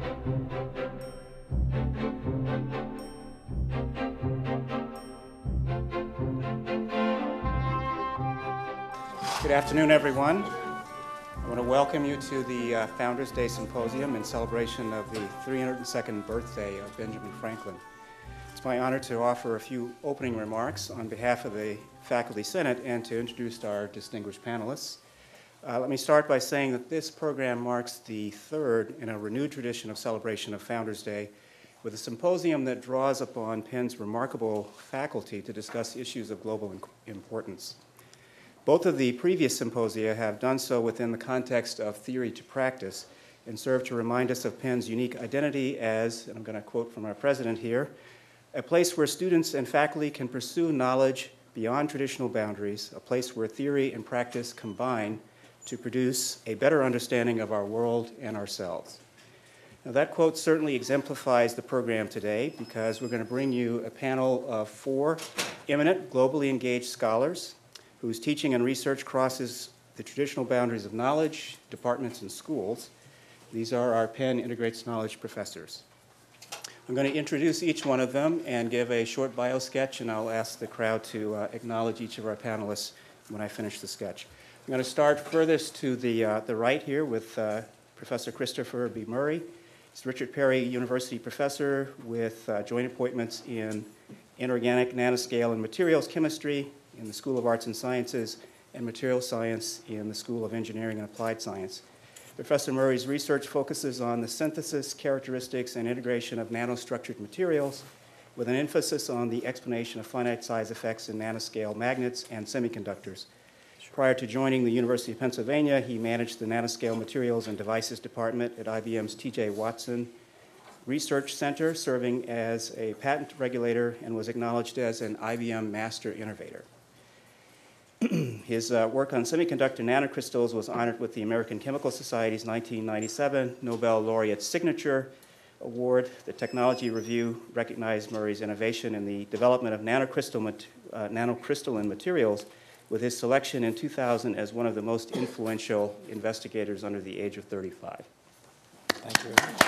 Good afternoon, everyone. I want to welcome you to the Founders Day Symposium in celebration of the 302nd birthday of Benjamin Franklin. It's my honor to offer a few opening remarks on behalf of the Faculty Senate and to introduce our distinguished panelists. Let me start by saying that this program marks the third in a renewed tradition of celebration of Founders Day, with a symposium that draws upon Penn's remarkable faculty to discuss issues of global importance. Both of the previous symposia have done so within the context of theory to practice and serve to remind us of Penn's unique identity as, and I'm going to quote from our president here, a place where students and faculty can pursue knowledge beyond traditional boundaries, a place where theory and practice combine to produce a better understanding of our world and ourselves. Now, that quote certainly exemplifies the program today because we're going to bring you a panel of 4 eminent, globally engaged scholars whose teaching and research crosses the traditional boundaries of knowledge, departments, and schools. These are our Penn Integrates Knowledge professors. I'm going to introduce each one of them and give a short bio sketch, and I'll ask the crowd to acknowledge each of our panelists when I finish the sketch. I'm going to start furthest to the right here with Professor Christopher B. Murry. He's Richard Perry University Professor with joint appointments in Inorganic, Nanoscale and Materials Chemistry in the School of Arts and Sciences and Materials Science in the School of Engineering and Applied Science. Professor Murray's research focuses on the synthesis, characteristics, and integration of nanostructured materials with an emphasis on the explanation of finite size effects in nanoscale magnets and semiconductors. Prior to joining the University of Pennsylvania, he managed the Nanoscale Materials and Devices Department at IBM's T.J. Watson Research Center, serving as a patent regulator and was acknowledged as an IBM Master Innovator. His work on semiconductor nanocrystals was honored with the American Chemical Society's 1997 Nobel Laureate Signature Award. The Technology Review recognized Murray's innovation in the development of nanocrystalline materials with his selection in 2000 as one of the most influential investigators under the age of 35. Thank you very much.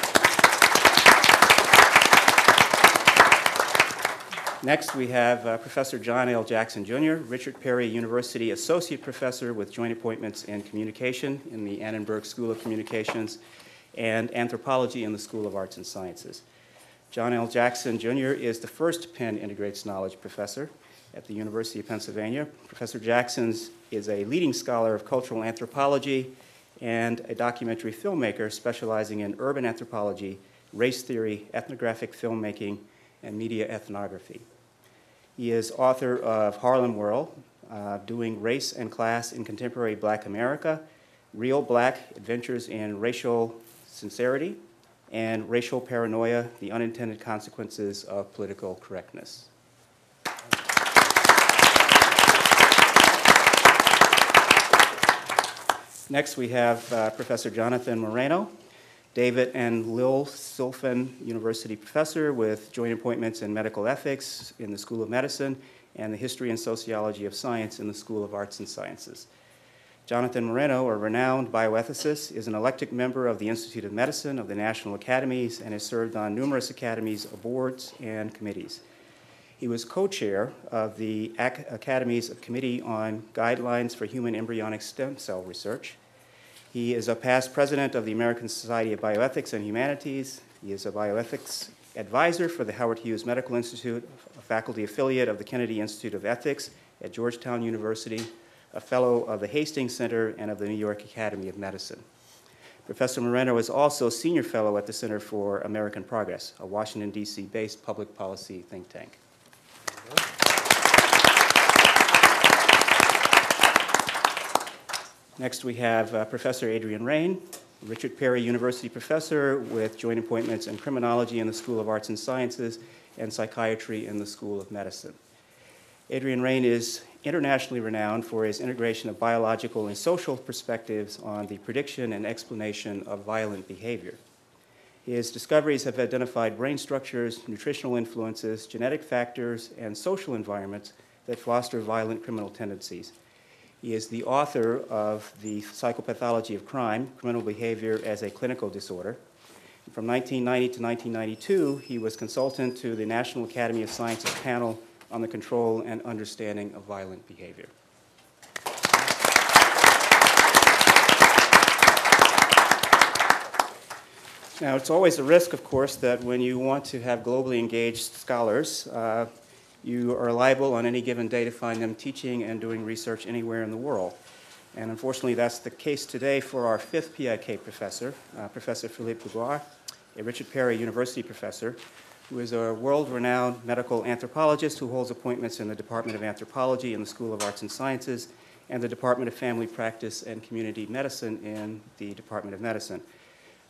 Next, we have Professor John L. Jackson, Jr., Richard Perry University Associate Professor with joint appointments in Communication in the Annenberg School of Communications and Anthropology in the School of Arts and Sciences. John L. Jackson, Jr. is the first Penn Integrates Knowledge Professor at the University of Pennsylvania. Professor Jackson is a leading scholar of cultural anthropology and a documentary filmmaker specializing in urban anthropology, race theory, ethnographic filmmaking, and media ethnography. He is author of Harlem World, Doing Race and Class in Contemporary Black America, Real Black Adventures in Racial Sincerity, and Racial Paranoia, The Unintended Consequences of Political Correctness. Next, we have Professor Johnathon Moreno, David and Lyn Silfen University Professor with joint appointments in medical ethics in the School of Medicine and the history and sociology of science in the School of Arts and Sciences. Johnathon Moreno, a renowned bioethicist, is an elected member of the Institute of Medicine of the National Academies and has served on numerous academies, boards, and committees. He was co-chair of the Academy's Committee on Guidelines for Human Embryonic Stem Cell Research. He is a past president of the American Society of Bioethics and Humanities. He is a bioethics advisor for the Howard Hughes Medical Institute, a faculty affiliate of the Kennedy Institute of Ethics at Georgetown University, a fellow of the Hastings Center and of the New York Academy of Medicine. Professor Moreno is also senior fellow at the Center for American Progress, a Washington, D.C.-based public policy think tank. Next, we have Professor Adrian Raine, Richard Perry University Professor with joint appointments in Criminology in the School of Arts and Sciences and Psychiatry in the School of Medicine. Adrian Raine is internationally renowned for his integration of biological and social perspectives on the prediction and explanation of violent behavior. His discoveries have identified brain structures, nutritional influences, genetic factors, and social environments that foster violent criminal tendencies. He is the author of The Psychopathology of Crime, Criminal Behavior as a Clinical Disorder. From 1990 to 1992, he was consultant to the National Academy of Sciences panel on the control and understanding of violent behavior. Now, it's always a risk, of course, that when you want to have globally engaged scholars, you are liable on any given day to find them teaching and doing research anywhere in the world. And unfortunately, that's the case today for our fifth PIK professor, Professor Philippe Bourgois, a Richard Perry University professor, who is a world-renowned medical anthropologist who holds appointments in the Department of Anthropology in the School of Arts and Sciences and the Department of Family Practice and Community Medicine in the Department of Medicine.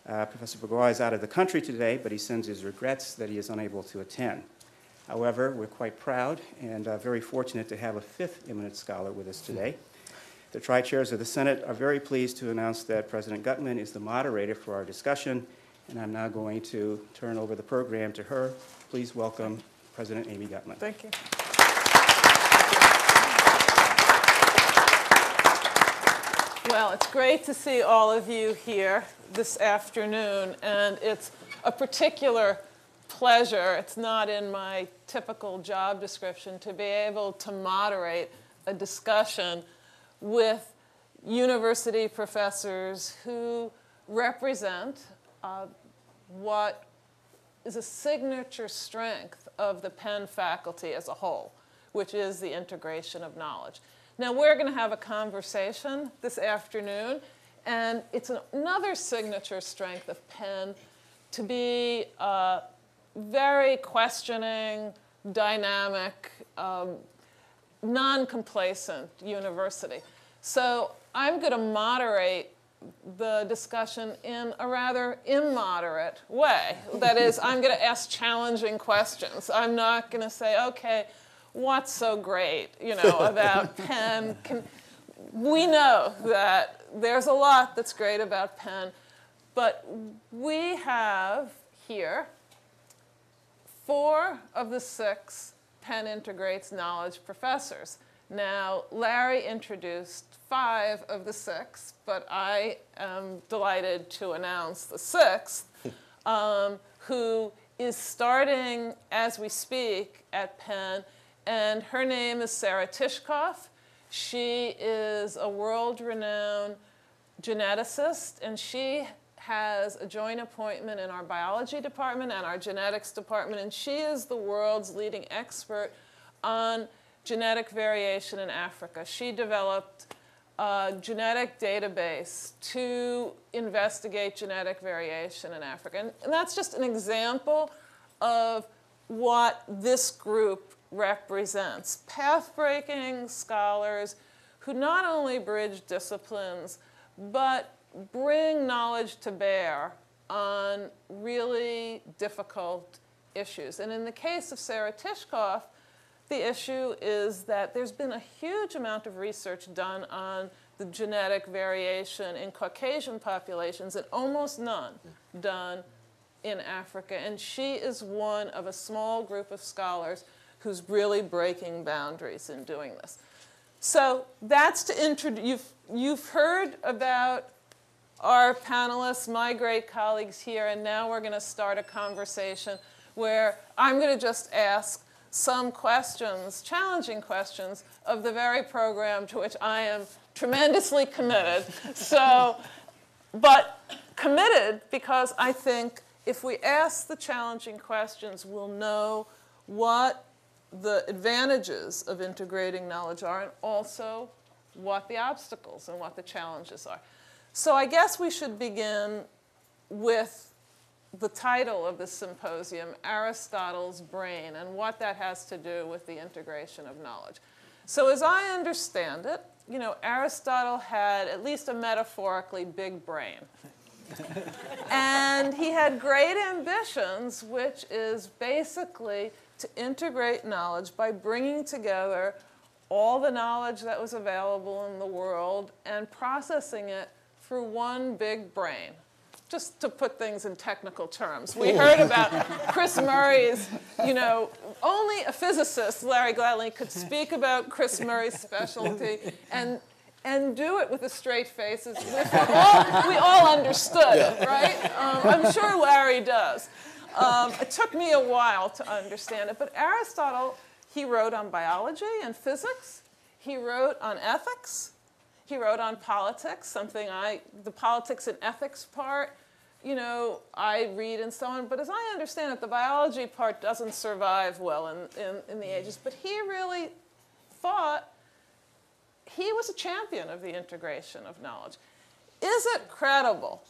Professor Bourgois is out of the country today, but he sends his regrets that he is unable to attend. However, we're quite proud and very fortunate to have a fifth eminent scholar with us today. The Tri-Chairs of the Senate are very pleased to announce that President Gutmann is the moderator for our discussion, and I'm now going to turn over the program to her. Please welcome President Amy Gutmann. Thank you. Well, it's great to see all of you here this afternoon, and it's a particular pleasure, it's not in my typical job description, to be able to moderate a discussion with university professors who represent what is a signature strength of the Penn faculty as a whole, which is the integration of knowledge. Now, we're going to have a conversation this afternoon, and it's another signature strength of Penn to be very questioning, dynamic, non-complacent university. So I'm going to moderate the discussion in a rather immoderate way. That is, I'm going to ask challenging questions. I'm not going to say, okay, what's so great, about Penn? We know that there's a lot that's great about Penn, but we have here 4 of the 6 Penn Integrates Knowledge professors. Now, Larry introduced 5 of the 6, but I am delighted to announce the 6th, who is starting as we speak at Penn, and her name is Sarah Tishkoff. She is a world-renowned geneticist, and she has a joint appointment in our biology department and our genetics department, and she is the world's leading expert on genetic variation in Africa. She developed a genetic database to investigate genetic variation in Africa. And that's just an example of what this group represents. Path-breaking scholars who not only bridge disciplines, but bring knowledge to bear on really difficult issues. And in the case of Sarah Tishkoff, the issue is that there's been a huge amount of research done on the genetic variation in Caucasian populations and almost none done in Africa. And she is one of a small group of scholars who's really breaking boundaries in doing this. So that's to introduce, you've heard about our panelists, my great colleagues here, and now we're going to start a conversation where I'm going to just ask some questions, challenging questions, of the very program to which I am tremendously committed. But committed because I think if we ask the challenging questions, we'll know what the advantages of integrating knowledge are and also what the obstacles and what the challenges are. So I guess we should begin with the title of this symposium, Aristotle's Brain, and what that has to do with the integration of knowledge. So as I understand it, Aristotle had at least a metaphorically big brain. And he had great ambitions, which is basically to integrate knowledge by bringing together all the knowledge that was available in the world and processing it through one big brain. Just to put things in technical terms. We heard about Chris Murray's, only a physicist, Larry Gladney, could speak about Chris Murray's specialty. And and do it with a straight face as if we all understood it, right? I'm sure Larry does. It took me a while to understand it, but Aristotle, he wrote on biology and physics. He wrote on ethics. He wrote on politics, the politics and ethics part, you know, I read and so on. But as I understand it, the biology part doesn't survive well in the ages. But he really thought he was a champion of the integration of knowledge. Is it credible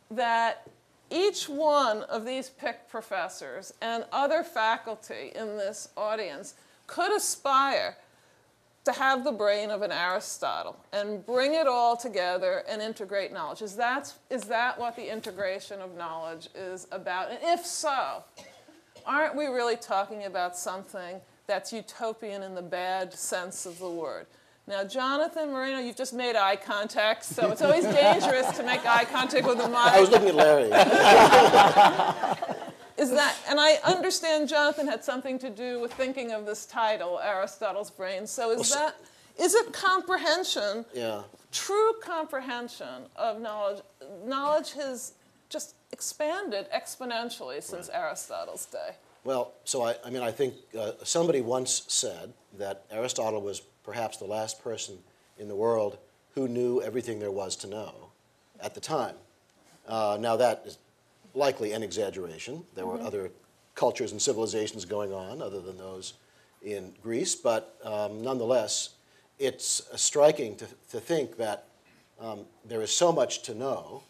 that each one of these picked professors and other faculty in this audience could aspire to have the brain of an Aristotle and bring it all together and integrate knowledge? Is that what the integration of knowledge is about? And if so, aren't we really talking about something that's utopian in the bad sense of the word? Now, Johnathon, Moreno, you've just made eye contact, so it's always dangerous to make eye contact with the mind. I was looking at Larry. And I understand Johnathon had something to do with thinking of this title, Aristotle's Brain. So is it comprehension, true comprehension of knowledge? Knowledge has just expanded exponentially since Aristotle's day. Well, so I think somebody once said that Aristotle was perhaps the last person in the world who knew everything there was to know at the time. Now that is likely an exaggeration. There were other cultures and civilizations going on other than those in Greece, but nonetheless, it's striking to think that there is so much to know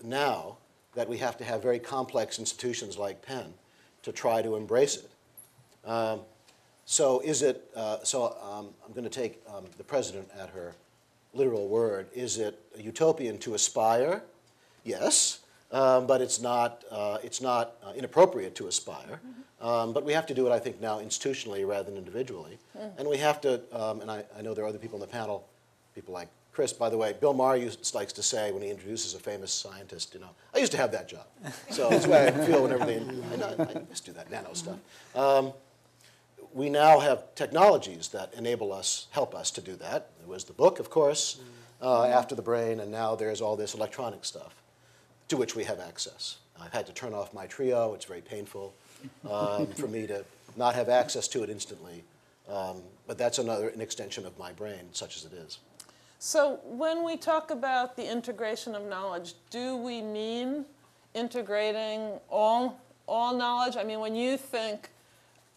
now that we have to have very complex institutions like Penn to try to embrace it. So is it, I'm going to take the president at her literal word. Is it utopian to aspire? Yes, but it's not inappropriate to aspire. But we have to do it, I think, now institutionally rather than individually. And we have to, and I know there are other people in the panel, people like Chris, by the way, Bill Murry likes to say when he introduces a famous scientist, you know, I used to have that job. So that's the way I feel whenever I used to do that nano stuff. We now have technologies that help us to do that. There was the book, of course, after the brain, and now there's all this electronic stuff to which we have access. I've had to turn off my Trio. It's very painful for me to not have access to it instantly. But that's an extension of my brain, such as it is. So when we talk about the integration of knowledge, do we mean integrating all knowledge? I mean, when you think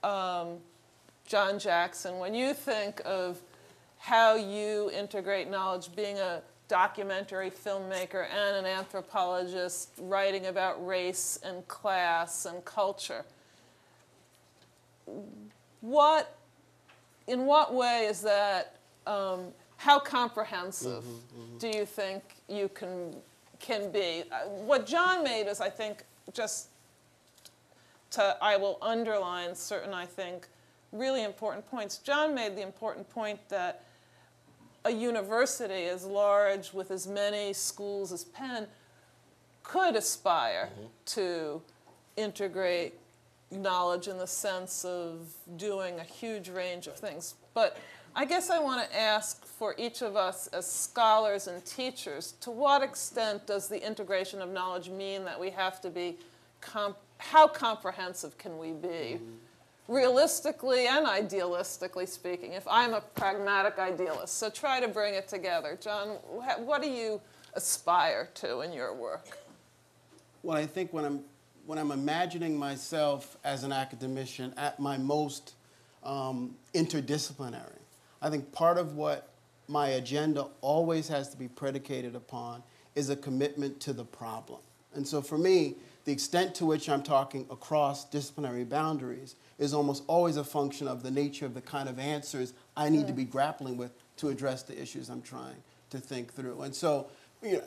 John Jackson, when you think of how you integrate knowledge, being a documentary filmmaker and an anthropologist writing about race and class and culture, in what way is that, how comprehensive do you think you can be? What John made is, I think, I will underline certain, I think, really important points. John made the important point that a university as large with as many schools as Penn could aspire to integrate knowledge in the sense of doing a huge range of things. But I guess I want to ask for each of us as scholars and teachers, to what extent does the integration of knowledge mean that we have to be, how comprehensive can we be? Realistically and idealistically speaking, if I'm a pragmatic idealist. So try to bring it together. John, what do you aspire to in your work? Well, I think when I'm imagining myself as an academician at my most interdisciplinary, I think part of what my agenda always has to be predicated upon is a commitment to the problem. And so for me, the extent to which I'm talking across disciplinary boundaries is almost always a function of the nature of the kind of answers I need to be grappling with to address the issues I'm trying to think through. And so, you know,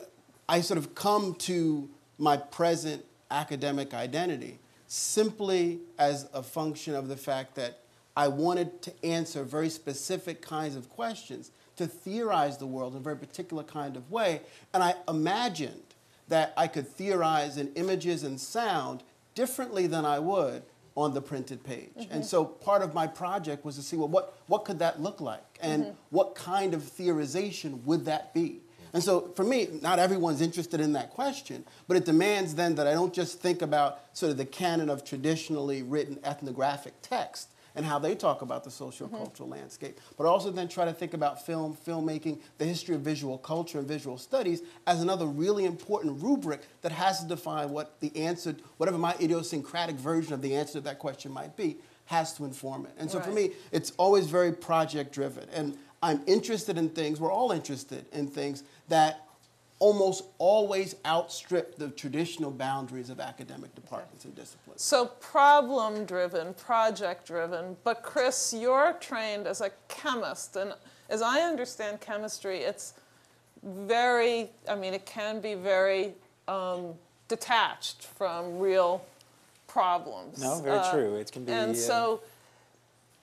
I sort of come to my present academic identity simply as a function of the fact that I wanted to answer very specific kinds of questions, to theorize the world in a very particular kind of way, and I imagined that I could theorize in images and sound differently than I would on the printed page. And so part of my project was to see, well, what could that look like? And what kind of theorization would that be? And so for me, not everyone's interested in that question, but it demands then that I don't just think about sort of the canon of traditionally written ethnographic text and how they talk about the socio-cultural landscape, but also then try to think about film, filmmaking, the history of visual culture and visual studies as another really important rubric that has to define what the answer, whatever my idiosyncratic version of the answer to that question might be, has to inform it. And so for me, it's always very project-driven. And I'm interested in things, we're all interested in things that almost always outstrip the traditional boundaries of academic departments and disciplines. So problem-driven, project-driven, but Chris, you're trained as a chemist, and as I understand chemistry, it's very, I mean, it can be very detached from real problems. No, very true. It can be. And so,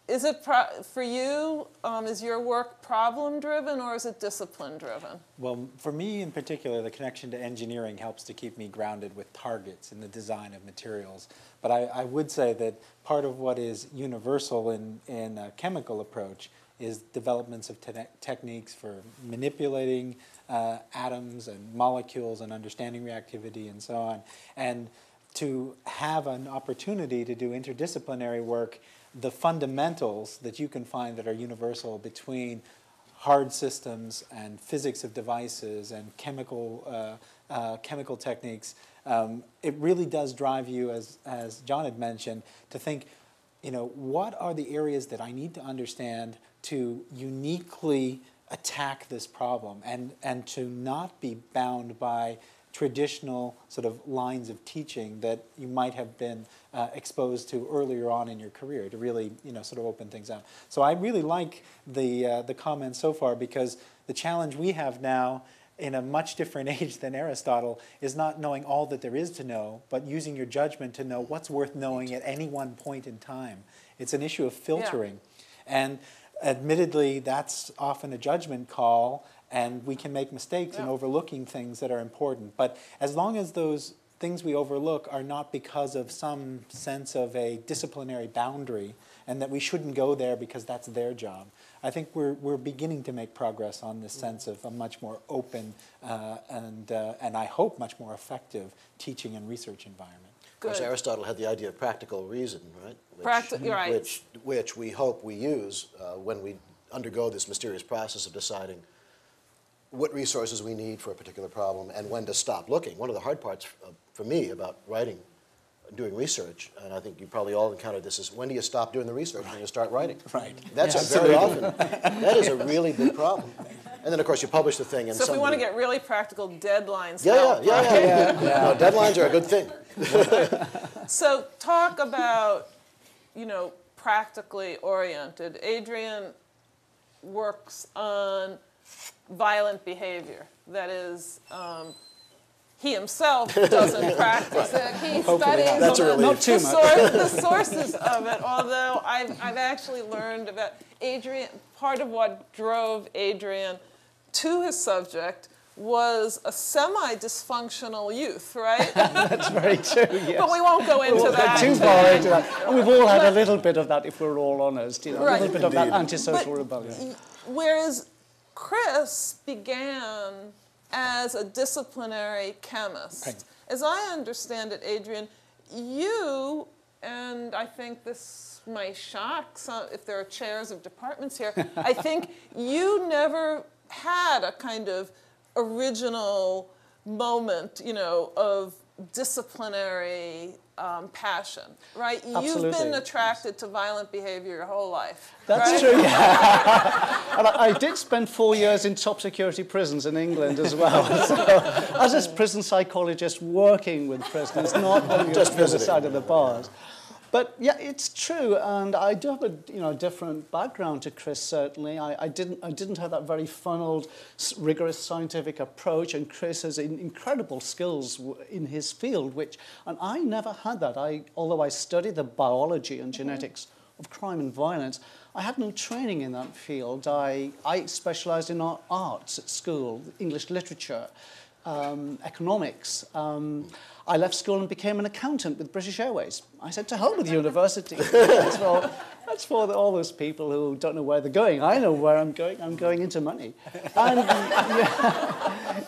is it for you? Is your work problem-driven or is it discipline-driven? Well, for me in particular, the connection to engineering helps to keep me grounded with targets in the design of materials. But I would say that part of what is universal in a chemical approach is developments of techniques for manipulating atoms and molecules and understanding reactivity and so on. And to have an opportunity to do interdisciplinary work, the fundamentals that you can find that are universal between hard systems and physics of devices and chemical techniques, it really does drive you, as John had mentioned, to think, you know, what are the areas that I need to understand to uniquely attack this problem and to not be bound by traditional sort of lines of teaching that you might have been exposed to earlier on in your career, to really, you know, sort of open things up. So I really like the comments so far, because the challenge we have now in a much different age than Aristotle is not knowing all that there is to know, but using your judgment to know what's worth knowing at any one point in time. It's an issue of filtering. Yeah. And admittedly, that's often a judgment call, and we can make mistakes in overlooking things that are important. But as long as those things we overlook are not because of some sense of a disciplinary boundary, and that we shouldn't go there because that's their job, I think we're beginning to make progress on this sense of a much more open and I hope much more effective teaching and research environment. Of course, Aristotle had the idea of practical reason, right? Which we hope we use when we undergo this mysterious process of deciding what resources we need for a particular problem and when to stop looking. One of the hard parts for me about writing, doing research, and I think you probably all encountered this, is when do you stop doing the research and you start writing? Right. That's very often. That is a really big problem. And then, of course, you publish the thing and so if we want to get really practical, deadlines Yeah. No, deadlines are a good thing. So talk about, you know, practically oriented. Adrian works on violent behavior. That is, he himself doesn't practice it. He studies the sources of it, although I've actually learned about Adrian. Part of what drove Adrian to his subject was a semi-dysfunctional youth, right? That's very true, yes. But we won't go into that. Too far into that. And we've all had a little bit of that, if we're all honest, you know, right. a little bit of that antisocial rebellion. Whereas Chris began as a disciplinary chemist. Right. As I understand it, Adrian, you, and I think this might shock some, if there are chairs of departments here, I think you never had a kind of original moment, you know, of disciplinary passion, right? Absolutely. You've been attracted to violent behavior your whole life. That's right? true, yeah. And I did spend 4 years in top security prisons in England as well. So, as a prison psychologist working with prisoners, not on the other side of the bars. But yeah, it's true, and I do have a different background to Chris. Certainly, I didn't have that very funneled, rigorous scientific approach, and Chris has incredible skills in his field, and I never had that. Although I studied the biology and genetics of crime and violence, I had no training in that field. I specialised in arts at school, English literature. economics. I left school and became an accountant with British Airways. I said, to hell with university. That's for all those people who don't know where they're going. I know where I'm going. I'm going into money. And,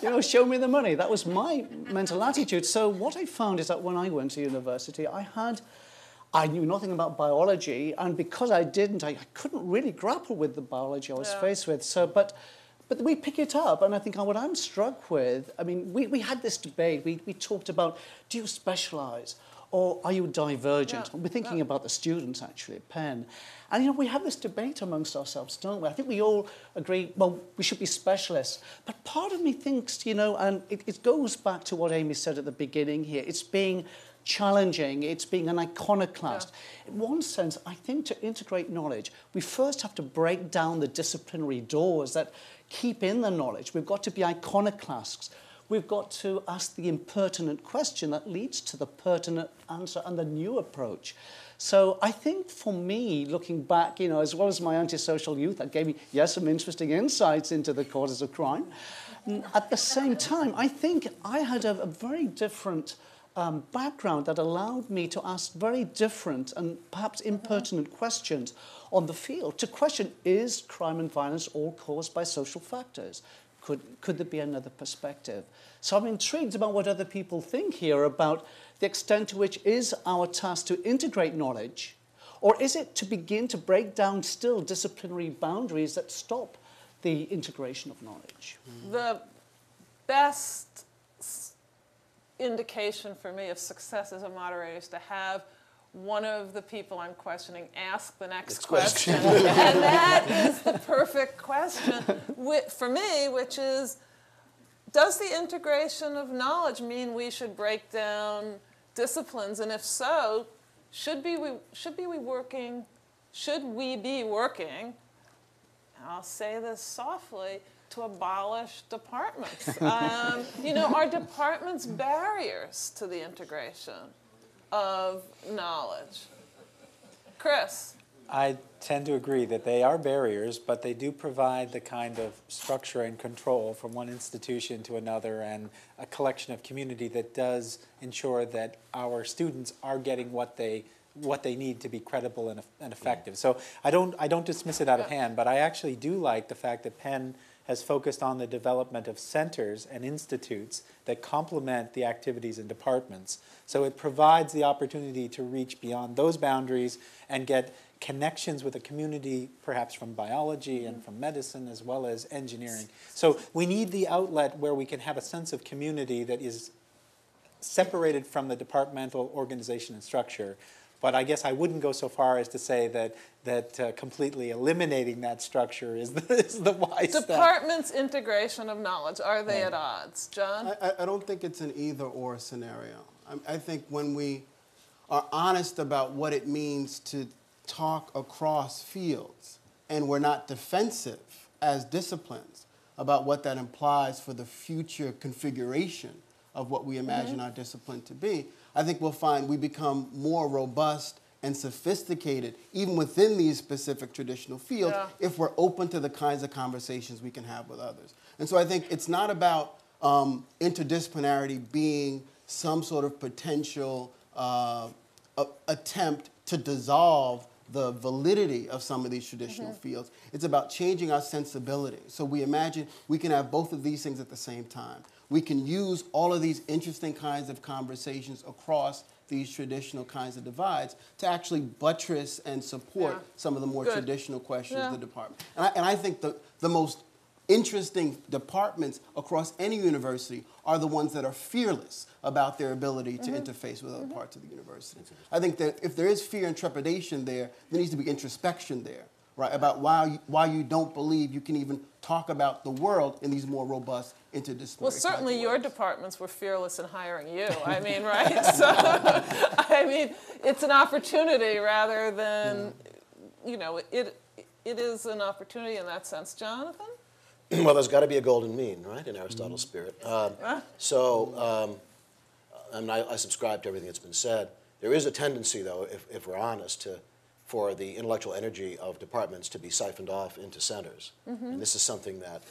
you know, show me the money. That was my mental attitude. So what I found is that when I went to university, I knew nothing about biology, and because I didn't, I couldn't really grapple with the biology I was faced with. So, but we pick it up, and I think what I'm struck with, I mean, we had this debate. We talked about, do you specialize, or are you divergent? We're thinking about the students, actually, at Penn. And, you know, we have this debate amongst ourselves, don't we? I think we all agree, well, we should be specialists. But part of me thinks, you know, and it goes back to what Amy said at the beginning here, it's being challenging, it's being an iconoclast. Yeah. In one sense, I think to integrate knowledge, we first have to break down the disciplinary doors that keep in the knowledge. We've got to be iconoclasts. We've got to ask the impertinent question that leads to the pertinent answer and the new approach. So I think for me, looking back, you know, as well as my antisocial youth, that gave me, yes, some interesting insights into the causes of crime. At the same time, I think I had a very different background that allowed me to ask very different and perhaps impertinent questions on the field. To question, is crime and violence all caused by social factors? Could there be another perspective? So I'm intrigued about what other people think here about the extent to which is our task to integrate knowledge, or is it to begin to break down still disciplinary boundaries that stop the integration of knowledge? The best indication for me of success as a moderator is to have one of the people I'm questioning ask the next question. And that is the perfect question for me, which is, does the integration of knowledge mean we should break down disciplines? And if so, should we be working, and I'll say this softly, to abolish departments? You know, are departments barriers to the integration of knowledge? Chris? I tend to agree that they are barriers, but they do provide the kind of structure and control from one institution to another and a collection of community that does ensure that our students are getting what they need to be credible and effective. So I don't dismiss it out of hand, but I actually do like the fact that Penn has focused on the development of centers and institutes that complement the activities in departments. So it provides the opportunity to reach beyond those boundaries and get connections with a community, perhaps from biology and from medicine as well as engineering. So we need the outlet where we can have a sense of community that is separated from the departmental organization and structure. But I guess I wouldn't go so far as to say that completely eliminating that structure is the wise step. Departments' integration of knowledge, are they at odds? John? I don't think it's an either-or scenario. I think when we are honest about what it means to talk across fields, and we're not defensive as disciplines about what that implies for the future configuration of what we imagine our discipline to be, I think we'll find we become more robust and sophisticated, even within these specific traditional fields, if we're open to the kinds of conversations we can have with others. And so I think it's not about interdisciplinarity being some sort of potential attempt to dissolve the validity of some of these traditional fields. It's about changing our sensibility. So we imagine we can have both of these things at the same time. We can use all of these interesting kinds of conversations across these traditional kinds of divides to actually buttress and support some of the more traditional questions of the department. And I think the most interesting departments across any university are the ones that are fearless about their ability to interface with other parts of the university. I think that if there is fear and trepidation there needs to be introspection there, right, about why you don't believe you can even talk about the world in these more robust interdisciplinary. Well, certainly your departments were fearless in hiring you. I mean, right? So, I mean, it's an opportunity rather than, you know, it is an opportunity in that sense. Jonathan? Well, there's got to be a golden mean, right, in Aristotle's spirit. And I subscribe to everything that's been said. There is a tendency, though, if we're honest, for the intellectual energy of departments to be siphoned off into centers. And this is something that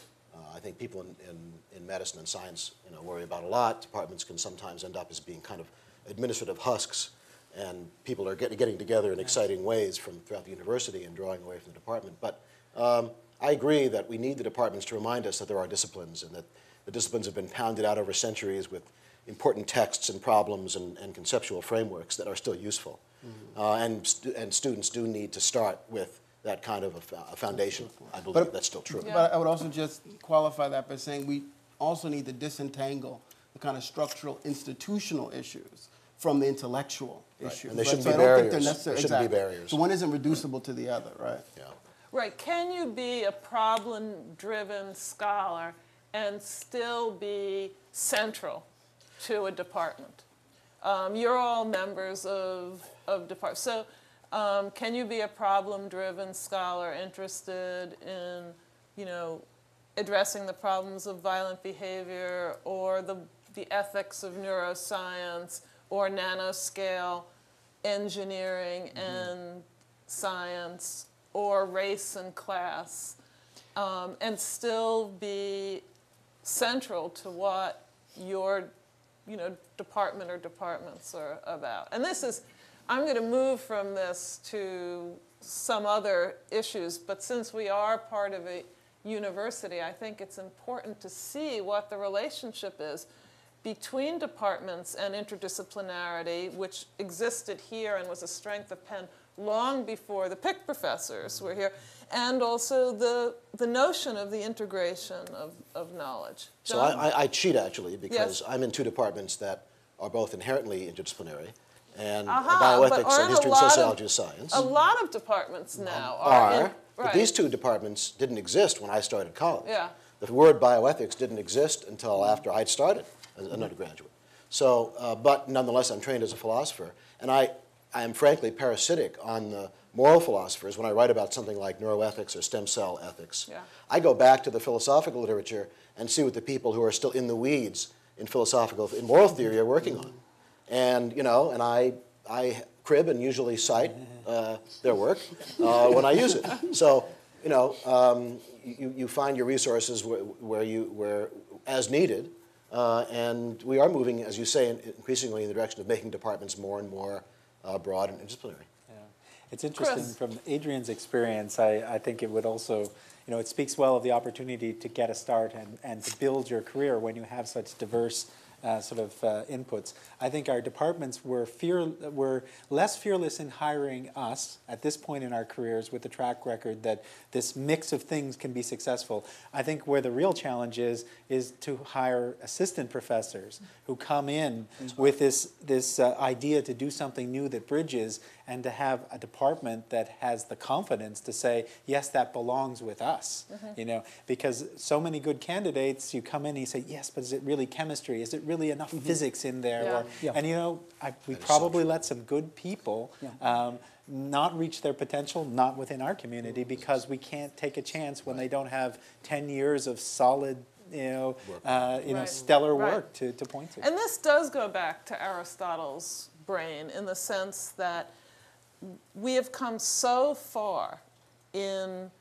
I think people in medicine and science, worry about a lot. Departments can sometimes end up as being kind of administrative husks, and people are getting together in exciting ways throughout the university and drawing away from the department. But I agree that we need the departments to remind us that there are disciplines, and that the disciplines have been pounded out over centuries with important texts and problems and conceptual frameworks that are still useful. Mm-hmm. And students do need to start with that kind of a foundation. I believe that's still true. Yeah. But I would also just qualify that by saying we also need to disentangle the kind of structural institutional issues from the intellectual issues. And they shouldn't so be I don't barriers. think they're necessary. There shouldn't be Exactly. barriers. So one isn't reducible to the other, right? Yeah. Right. Can you be a problem-driven scholar and still be central to a department? You're all members of departments. So can you be a problem-driven scholar interested in, addressing the problems of violent behavior or the ethics of neuroscience or nanoscale engineering and science or race and class, and still be central to what your department or departments are about? And I'm going to move from this to some other issues, but since we are part of a university, I think it's important to see what the relationship is between departments and interdisciplinarity, which existed here and was a strength of Penn long before the Pick professors were here, and also the notion of the integration of knowledge. So I cheat, actually, because I'm in two departments that are both inherently interdisciplinary, and bioethics and history and sociology of science. A lot of departments now are. But these two departments didn't exist when I started college. Yeah. The word bioethics didn't exist until after I'd started as an undergraduate. So, but nonetheless, I'm trained as a philosopher, and I am frankly parasitic on the moral philosophers when I write about something like neuroethics or stem cell ethics. Yeah. I go back to the philosophical literature and see what the people who are still in the weeds in moral theory are working on. And, and I crib and usually cite their work when I use it. So, you find your resources where as needed, and we are moving, as you say, increasingly in the direction of making departments more and more broad and interdisciplinary. Yeah. It's interesting, Chris. from Adrian's experience, I think it would also, it speaks well of the opportunity to get a start and to build your career when you have such diverse inputs. I think our departments were less fearless in hiring us at this point in our careers with the track record that this mix of things can be successful. I think where the real challenge is to hire assistant professors who come in with this idea to do something new that bridges, and to have a department that has the confidence to say, yes, that belongs with us. Because so many good candidates, you come in and you say, yes, but is it really chemistry? Is it really enough physics in there? Yeah. And we probably let some good people not reach their potential, not within our community, because we can't take a chance when they don't have 10 years of solid stellar work to point to. And this does go back to Aristotle's brain in the sense that we have come so far in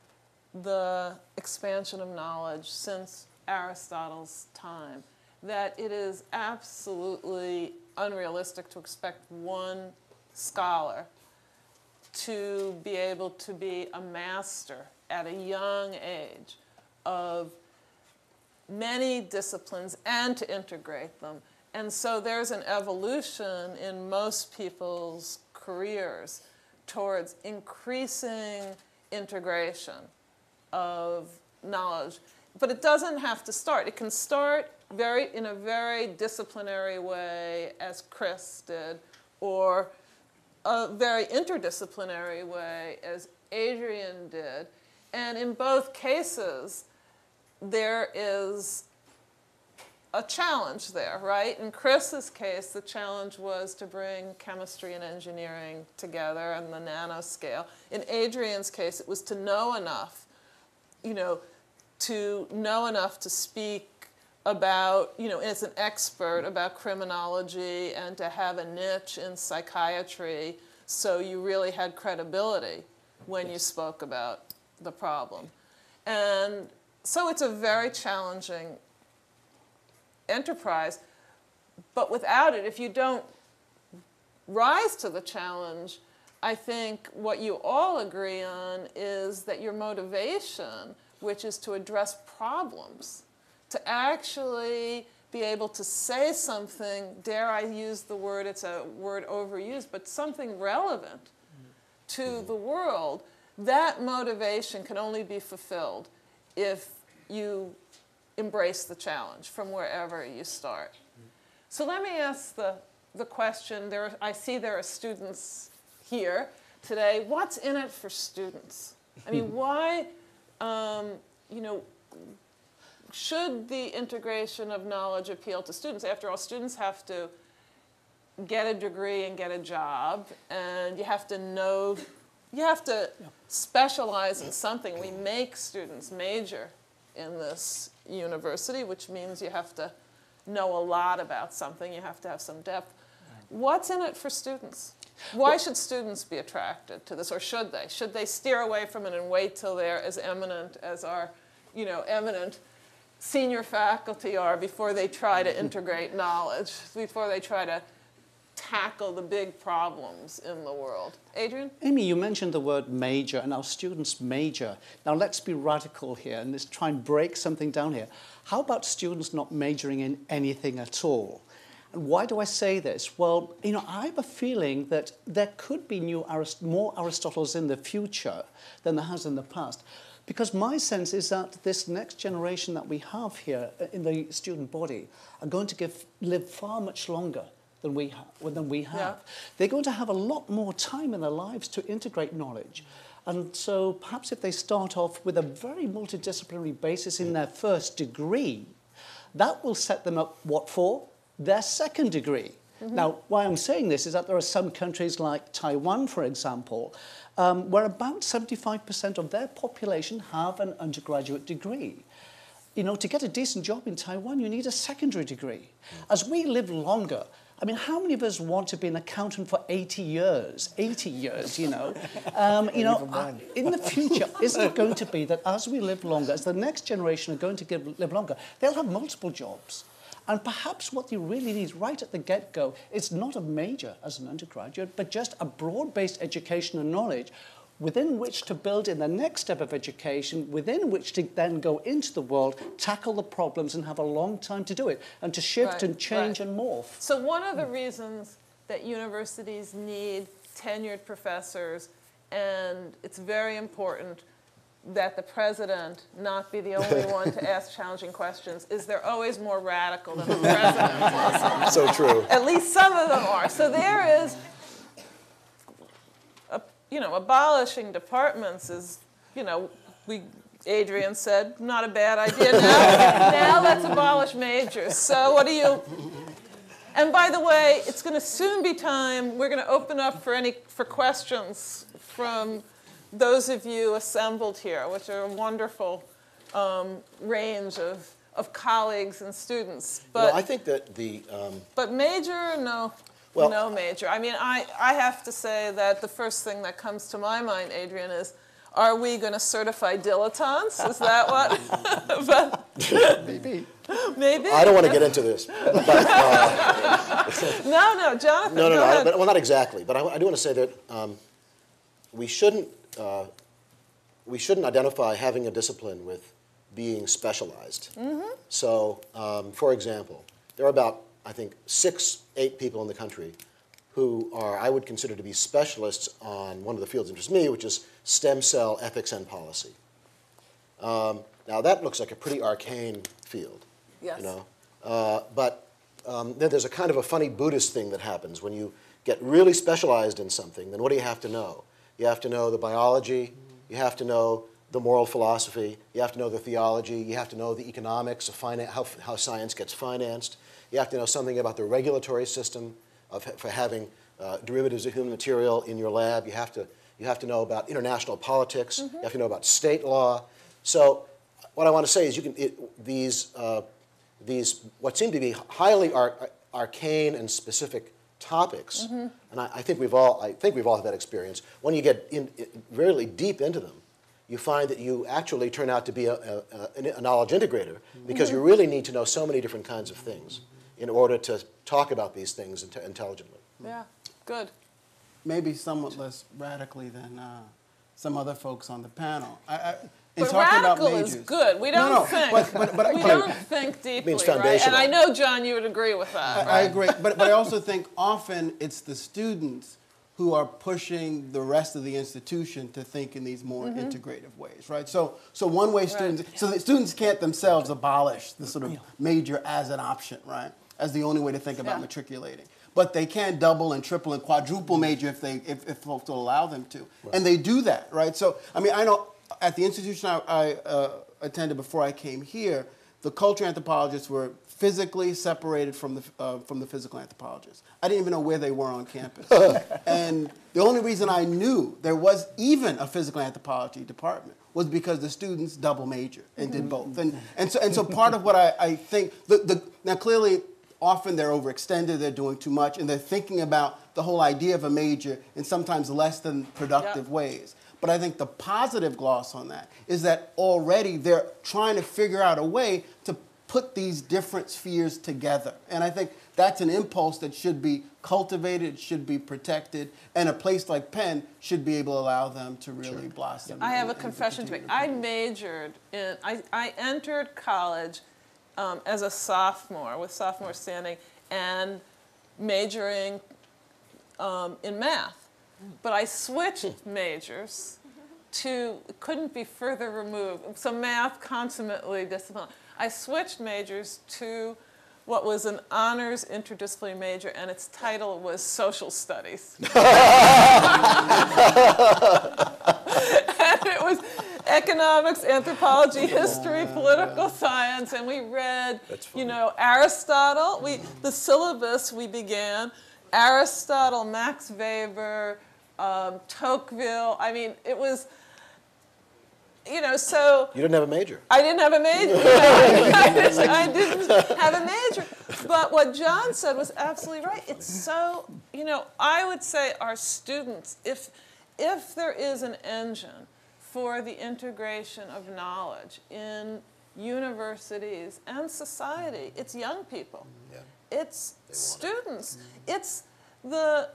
the expansion of knowledge since Aristotle's time that it is absolutely unrealistic to expect one scholar to be able to be a master at a young age of many disciplines and to integrate them. And so there's an evolution in most people's careers towards increasing integration of knowledge. But it doesn't have to start. It can start in a very disciplinary way, as Chris did, or a very interdisciplinary way, as Adrian did. And in both cases, there is a challenge there, right? In Chris's case, the challenge was to bring chemistry and engineering together on the nanoscale. In Adrian's case, it was to know enough, to speak about, as an expert about criminology and to have a niche in psychiatry, so you really had credibility when you spoke about the problem. And So it's a very challenging enterprise, but without it, if you don't rise to the challenge, I think what you all agree on is that your motivation, which is to address problems, to actually be able to say something, dare I use the word, it's a word overused, but something relevant to the world, that motivation can only be fulfilled if you embrace the challenge from wherever you start. So let me ask the question, I see there are students here today. What's in it for students? I mean, why, you know, should the integration of knowledge appeal to students? After all, students have to get a degree and get a job, and you have to know, you have to specialize in something. We make students major in this university, which means you have to know a lot about something. You have to have some depth. What's in it for students? Why should students be attracted to this, or should they? Should they steer away from it and wait till they're as eminent as our, you know, eminent senior faculty are before they try to integrate knowledge, before they try to tackle the big problems in the world? Adrian? Amy, you mentioned the word major, and our students major. Now let's be radical here and let's try and break something down here. How about students not majoring in anything at all? And why do I say this? Well, you know, I have a feeling that there could be more Aristotles in the future than there has in the past. Because my sense is that this next generation that we have here in the student body are going to live far much longer than we have. Yeah. They're going to have a lot more time in their lives to integrate knowledge. And so perhaps if they start off with a very multidisciplinary basis in their first degree, that will set them up, what for? Their second degree. Now, why I'm saying this is that there are some countries like Taiwan, for example, where about 75% of their population have an undergraduate degree. You know, to get a decent job in Taiwan, you need a secondary degree. As we live longer, I mean, how many of us want to be an accountant for 80 years? 80 years, you know. In the future, isn't it going to be that as we live longer, as the next generation are going to live longer, they'll have multiple jobs. And perhaps what they really need right at the get-go is not a major as an undergraduate, but just a broad-based education and knowledge within which to build in the next step of education, within which to then go into the world, tackle the problems, and have a long time to do it, and to shift and change and morph. So one of the reasons that universities need tenured professors, and it's very important that the president not be the only one to ask challenging questions, is they're always more radical than the president. So true. At least some of them are. So there is, you know, abolishing departments is, you know, Adrian said, not a bad idea. Now let's abolish majors. So what do you... And by the way, it's going to soon be time. We're going to open up for questions from those of you assembled here, which are a wonderful range of colleagues and students. But well, I think that the... but major, no. Well, no major. I mean, I have to say that the first thing that comes to my mind, Adrian, is, are we going to certify dilettantes? Is that what? But, Maybe. Maybe. I don't want to get into this. But, no, Jonathan. No, well, not exactly. But I do want to say that we shouldn't identify having a discipline with being specialized. So, for example, there are about, I think, 6-8 people in the country who are, I would consider to be specialists on one of the fields that interests me, which is stem cell ethics and policy. Now, that looks like a pretty arcane field. Yes. You know? But then there's a kind of a funny Buddhist thing that happens. When you get really specialized in something, then what do you have to know? You have to know the biology, you have to know the moral philosophy, you have to know the theology, you have to know the economics of how science gets financed, you have to know something about the regulatory system for having derivatives of human material in your lab, you have to know about international politics, you have to know about state law. So what I want to say is these what seem to be highly arcane and specific topics, and I think we've all had that experience. When you get really deep into them, you find that you actually turn out to be a knowledge integrator, because you really need to know so many different kinds of things in order to talk about these things intelligently. Yeah, good. Maybe somewhat less radically than some other folks on the panel. But radical is good. We don't think. We don't think deeply, means right? foundational. And I know, John, you would agree with that. I agree, but I also think often it's the students who are pushing the rest of the institution to think in these more integrative ways, right? So one way students, so the students can't themselves abolish the sort of major as an option, right? As the only way to think about matriculating. But they can double and triple and quadruple major if folks will allow them to. Right. And they do that, right? So, I mean, I know at the institution I attended before I came here, the culture anthropologists were physically separated from the physical anthropologists. I didn't even know where they were on campus. And the only reason I knew there was even a physical anthropology department was because the students double major and did both. And so part of what I think, now clearly often they're overextended, they're doing too much, and they're thinking about the whole idea of a major in sometimes less than productive ways. But I think the positive gloss on that is that already they're trying to figure out a way to put these different spheres together. And I think that's an impulse that should be cultivated, should be protected, and a place like Penn should be able to allow them to really blossom. I have a confession to make. I majored in, I entered college as a sophomore, with sophomore standing, and majoring in math. But I switched majors to, couldn't be further removed, so math, consummately disciplined. I switched majors to what was an honors interdisciplinary major, and its title was Social Studies. And it was economics, anthropology, history, political science, and we read, you know, Aristotle. The syllabus we began, Aristotle, Max Weber, Tocqueville. I mean, it was, you know, so... You didn't have a major. I didn't have a major. I didn't have a major. But what John said was absolutely right. It's so, you know, I would say our students, if there is an engine for the integration of knowledge in universities and society, it's young people. Yeah. It's students. It's the...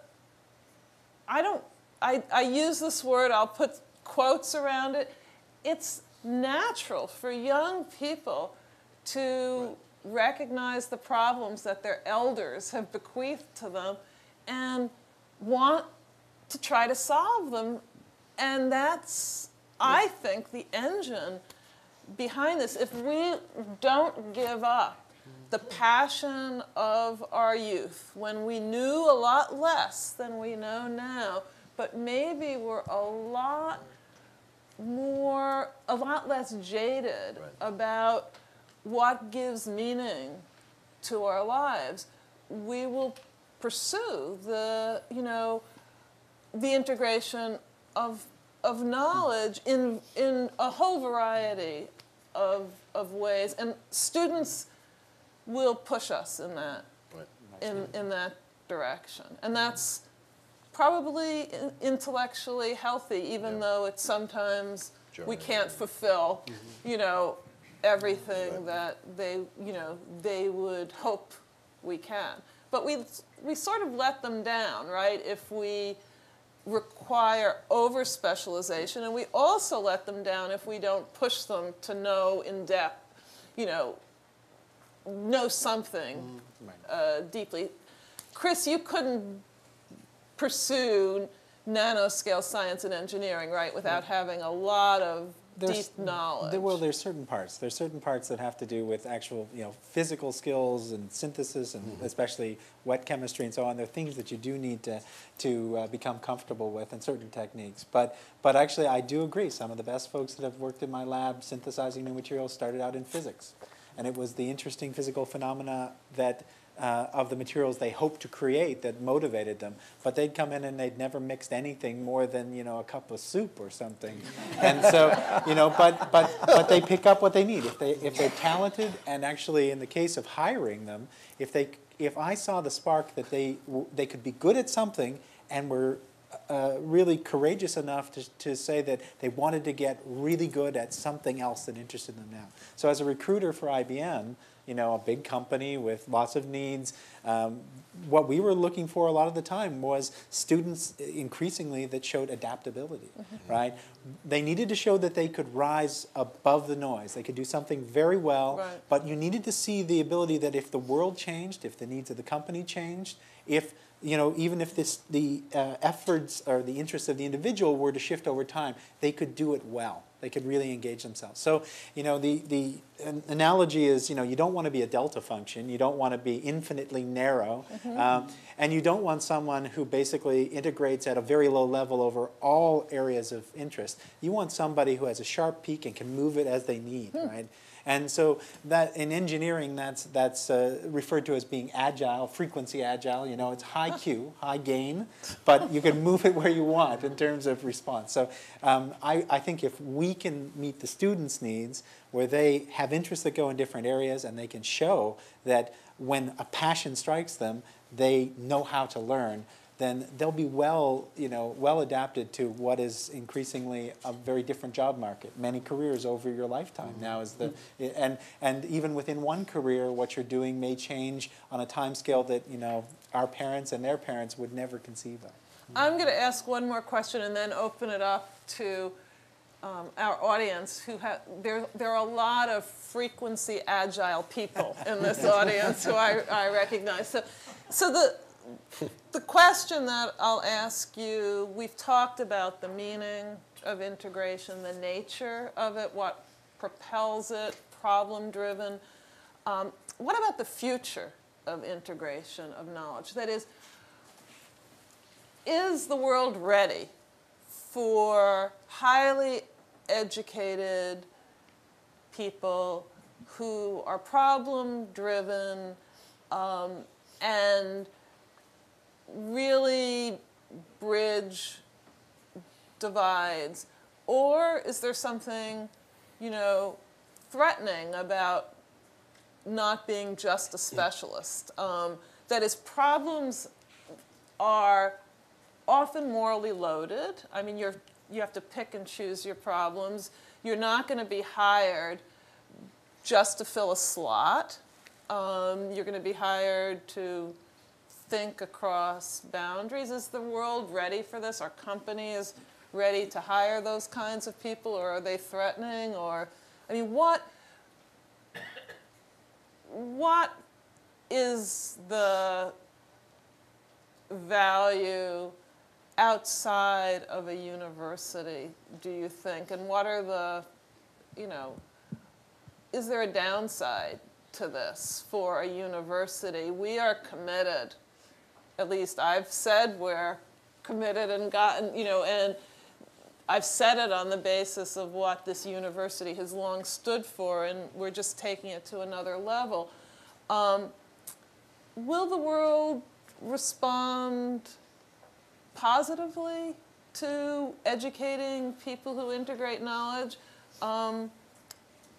I use this word, I'll put quotes around it. It's natural for young people to recognize the problems that their elders have bequeathed to them and want to try to solve them. And that's, I think, the engine behind this. If we don't give up the passion of our youth, when we knew a lot less than we know now, but maybe we're a lot less jaded about what gives meaning to our lives, we will pursue the, you know, the integration of knowledge in a whole variety of ways, and students will push us in that in that direction, and that's probably intellectually healthy, even though it's sometimes we can't fulfill, you know, everything that they would hope we can. But we sort of let them down, right? If we require over-specialization, and we also let them down if we don't push them to know in depth, you know something deeply. Chris, you couldn't pursue nanoscale science and engineering, right, without having a lot of deep knowledge. Well, there's certain parts. There's certain parts that have to do with actual, you know, physical skills and synthesis, and especially wet chemistry and so on. There are things that you do need to become comfortable with, and certain techniques. But actually, I do agree. Some of the best folks that have worked in my lab synthesizing new materials started out in physics, and it was the interesting physical phenomena that of the materials they hoped to create that motivated them. But they'd come in and they'd never mixed anything more than, you know, a cup of soup or something. And so, you know, but they pick up what they need. If they're talented, and actually in the case of hiring them, if I saw the spark that they could be good at something and were really courageous enough to say that they wanted to get really good at something else that interested them now. So as a recruiter for IBM, you know, a big company with lots of needs, what we were looking for a lot of the time was students increasingly that showed adaptability, right? They needed to show that they could rise above the noise. They could do something very well, but you needed to see the ability that if the world changed, if the needs of the company changed, if you know, even if the efforts or the interests of the individual were to shift over time, they could do it well. They could really engage themselves. So, you know, the analogy is, you know, you don't want to be a delta function. You don't want to be infinitely narrow. And you don't want someone who basically integrates at a very low level over all areas of interest. You want somebody who has a sharp peak and can move it as they need, right? And so that in engineering, that's referred to as being agile, frequency agile. You know, it's high Q, high gain, but you can move it where you want in terms of response. So I think if we can meet the students' needs, where they have interests that go in different areas, and they can show that when a passion strikes them, they know how to learn, then they'll be well adapted to what is increasingly a very different job market. Many careers over your lifetime now is the, and even within one career, what you're doing may change on a time scale that, you know, our parents and their parents would never conceive of. I'm going to ask one more question and then open it up to our audience who have, there are a lot of frequency agile people in this audience who I recognize. So the question that I'll ask you, we've talked about the meaning of integration, the nature of it, what propels it, problem-driven. What about the future of integration of knowledge? That is the world ready for highly educated people who are problem-driven and really bridge divides? Or is there something, you know, threatening about not being just a specialist? That is, problems are often morally loaded. I mean, you have to pick and choose your problems. You're not going to be hired just to fill a slot. You're going to be hired to think across boundaries. Is the world ready for this? Are companies ready to hire those kinds of people, or are they threatening? Or, I mean, what is the value outside of a university, do you think? And what are the, you know, is there a downside to this for a university? We are committed. At least I've said we're committed and gotten, you know, and I've said it on the basis of what this university has long stood for, and we're just taking it to another level. Will the world respond positively to educating people who integrate knowledge? And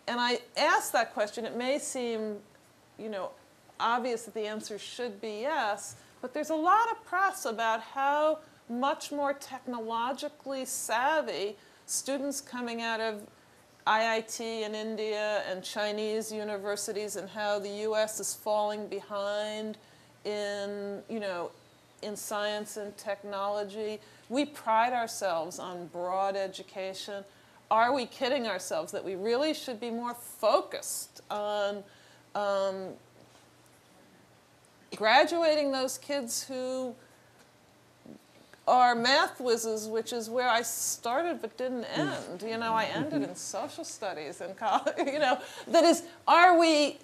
I ask that question. It may seem, you know, obvious that the answer should be yes, but there's a lot of press about how much more technologically savvy students coming out of IIT in India and Chinese universities, and how the U.S. is falling behind in, you know, in science and technology. We pride ourselves on broad education. Are we kidding ourselves that we really should be more focused on graduating those kids who are math whizzes, which is where I started but didn't end. You know, I ended in social studies in college. You know, that is, are we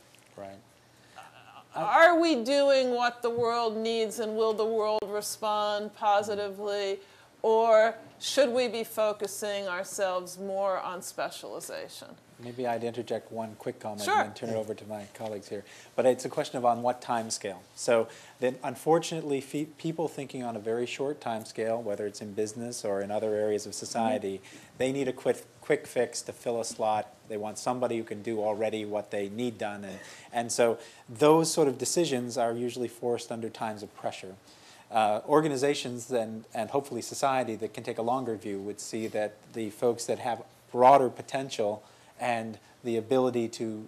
doing what the world needs, and will the world respond positively? Or should we be focusing ourselves more on specialization? Maybe I'd interject one quick comment Sure. and then turn it over to my colleagues here. But it's a question of on what time scale. So then, unfortunately, people thinking on a very short time scale, whether it's in business or in other areas of society, they need a quick fix to fill a slot. They want somebody who can do already what they need done. And so those sort of decisions are usually forced under times of pressure. Organizations and hopefully society that can take a longer view would see that the folks that have broader potential and the ability to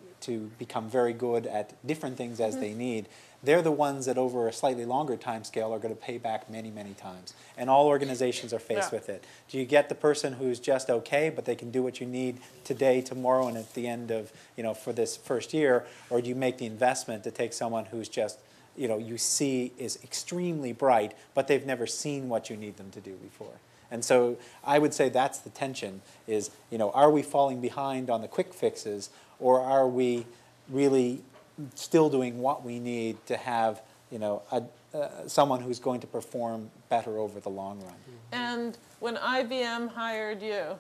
become very good at different things as they need, they're the ones that over a slightly longer time scale are going to pay back many, many times. And all organizations are faced with it. Do you get the person who's just okay, but they can do what you need today, tomorrow, and at the end of, for this first year, or do you make the investment to take someone who's just, you see is extremely bright, but they've never seen what you need them to do before? And so I would say that's the tension is, are we falling behind on the quick fixes, or are we really still doing what we need to have, someone who's going to perform better over the long run? And when IBM hired you,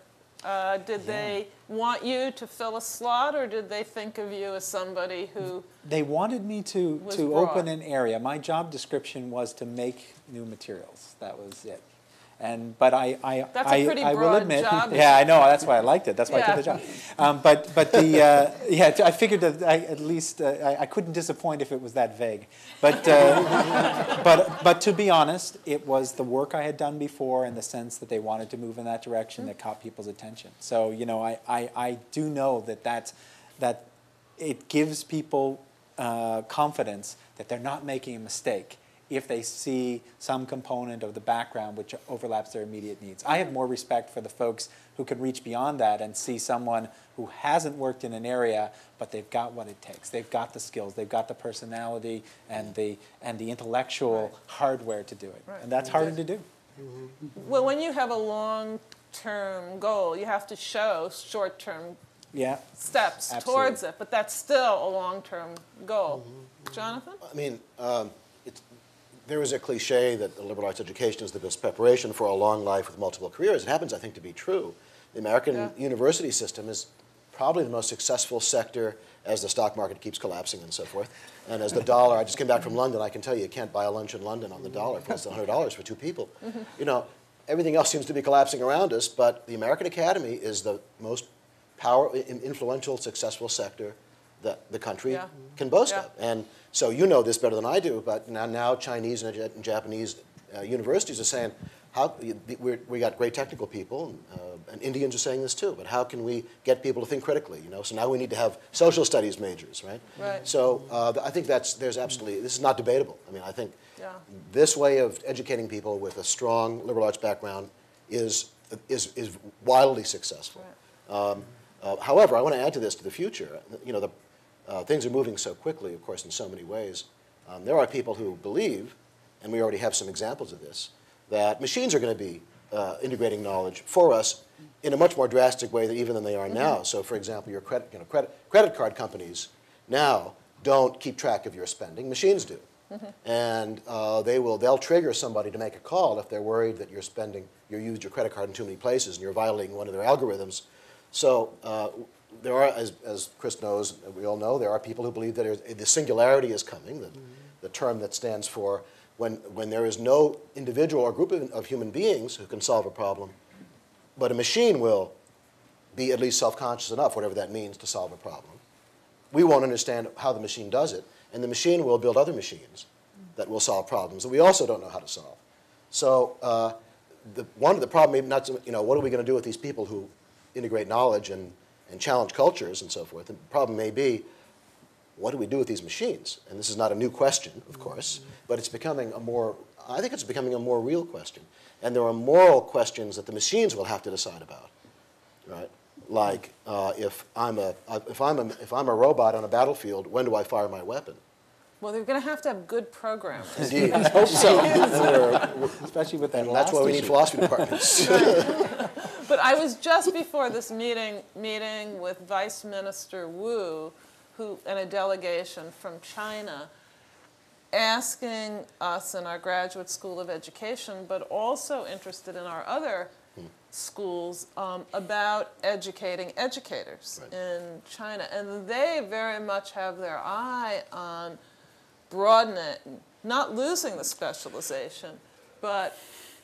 did they want you to fill a slot, or did they think of you as somebody who They wanted me to open an area. My job description was to make new materials. That was it. But I will admit, yeah, I know. That's why I liked it. That's why I took the job. I figured that at least I couldn't disappoint if it was that vague. But to be honest, it was the work I had done before, in the sense that they wanted to move in that direction that caught people's attention. So I do know that it gives people confidence that they're not making a mistake if they see some component of the background which overlaps their immediate needs. I have more respect for the folks who can reach beyond that and see someone who hasn't worked in an area, but they've got what it takes. They've got the skills, they've got the personality and the intellectual hardware to do it. Right. And that's harder to do. Well, when you have a long-term goal, you have to show short-term steps towards it, but that's still a long-term goal. Jonathan? I mean, there is a cliche that the liberal arts education is the best preparation for a long life with multiple careers. It happens, I think, to be true. The American university system is probably the most successful sector as the stock market keeps collapsing and so forth. And as the dollar, I just came back from London, I can tell you can't buy a lunch in London on the dollar. It costs $100 for two people. Everything else seems to be collapsing around us, but the American Academy is the most influential, successful sector that the country can boast of. And so you know this better than I do, but now Chinese and Japanese universities are saying, we got great technical people, and Indians are saying this too, but how can we get people to think critically? So now we need to have social studies majors, right? Right. So I think this is not debatable. I mean, I think this way of educating people with a strong liberal arts background is wildly successful. Right. However, I want to add to this, to the future. Things are moving so quickly, of course, in so many ways. There are people who believe, and we already have some examples of this, that machines are going to be integrating knowledge for us in a much more drastic way than they are now. So, for example, your credit card companies now don't keep track of your spending. Machines do. And they'll trigger somebody to make a call if they're worried that you used your credit card in too many places and you're violating one of their algorithms. So there are, as Chris knows, we all know, there are people who believe that the singularity is coming, the term that stands for when there is no individual or group of human beings who can solve a problem, but a machine will be at least self-conscious enough, whatever that means, to solve a problem. We won't understand how the machine does it, and the machine will build other machines that will solve problems that we also don't know how to solve. So one of the problems, what are we going to do with these people who integrate knowledge and challenge cultures and so forth? The problem may be, what do we do with these machines? And this is not a new question, of course, but I think it's becoming a more real question. And there are moral questions that the machines will have to decide about, right? Like, if I'm a robot on a battlefield, when do I fire my weapon? Well, they're going to have good programmers. Indeed, I hope so. Especially with that. And that's why we need philosophy departments. But I was just before this meeting with Vice Minister Wu, and a delegation from China, asking us in our Graduate School of Education, but also interested in our other schools, about educating educators in China. And they very much have their eye on broadening, not losing the specialization, but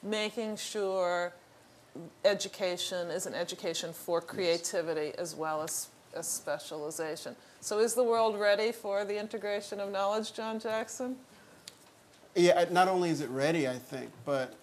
making sure education is an education for creativity as well as specialization. So is the world ready for the integration of knowledge, John Jackson? Yeah, not only is it ready, I think, but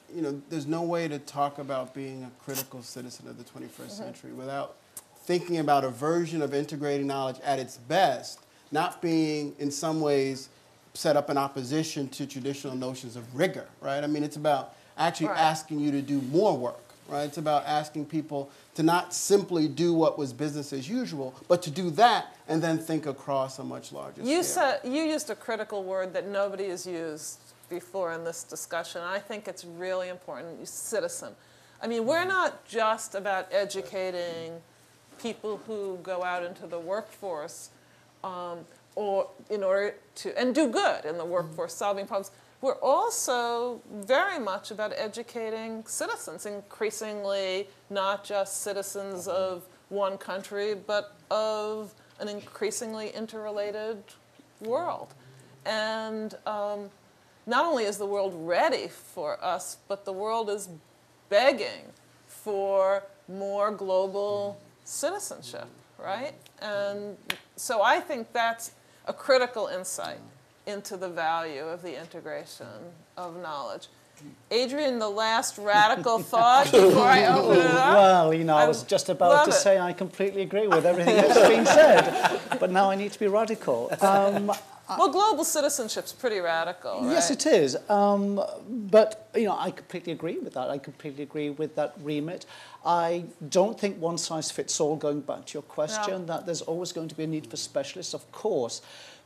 there's no way to talk about being a critical citizen of the 21st century without thinking about a version of integrating knowledge at its best, not being in some ways set up in opposition to traditional notions of rigor, right? I mean, it's about actually asking you to do more work, right? It's about asking people to not simply do what was business as usual, but to do that and then think across a much larger scale. You used a critical word that nobody has used before in this discussion. I think it's really important, citizen. I mean, we're not just about educating people who go out into the workforce or in order to, and do good in the workforce, solving problems. We're also very much about educating citizens, increasingly not just citizens of one country, but of an increasingly interrelated world. And not only is the world ready for us, but the world is begging for more global citizenship, right? And so I think that's a critical insight into the value of the integration of knowledge. Adrian, the last radical thought before I open it up? Well, I was just about to say I completely agree with everything that's been said, but now I need to be radical. Well, global citizenship's pretty radical, right? Yes, it is. But, I completely agree with that. I completely agree with that remit. I don't think one size fits all, going back to your question, that there's always going to be a need for specialists, of course.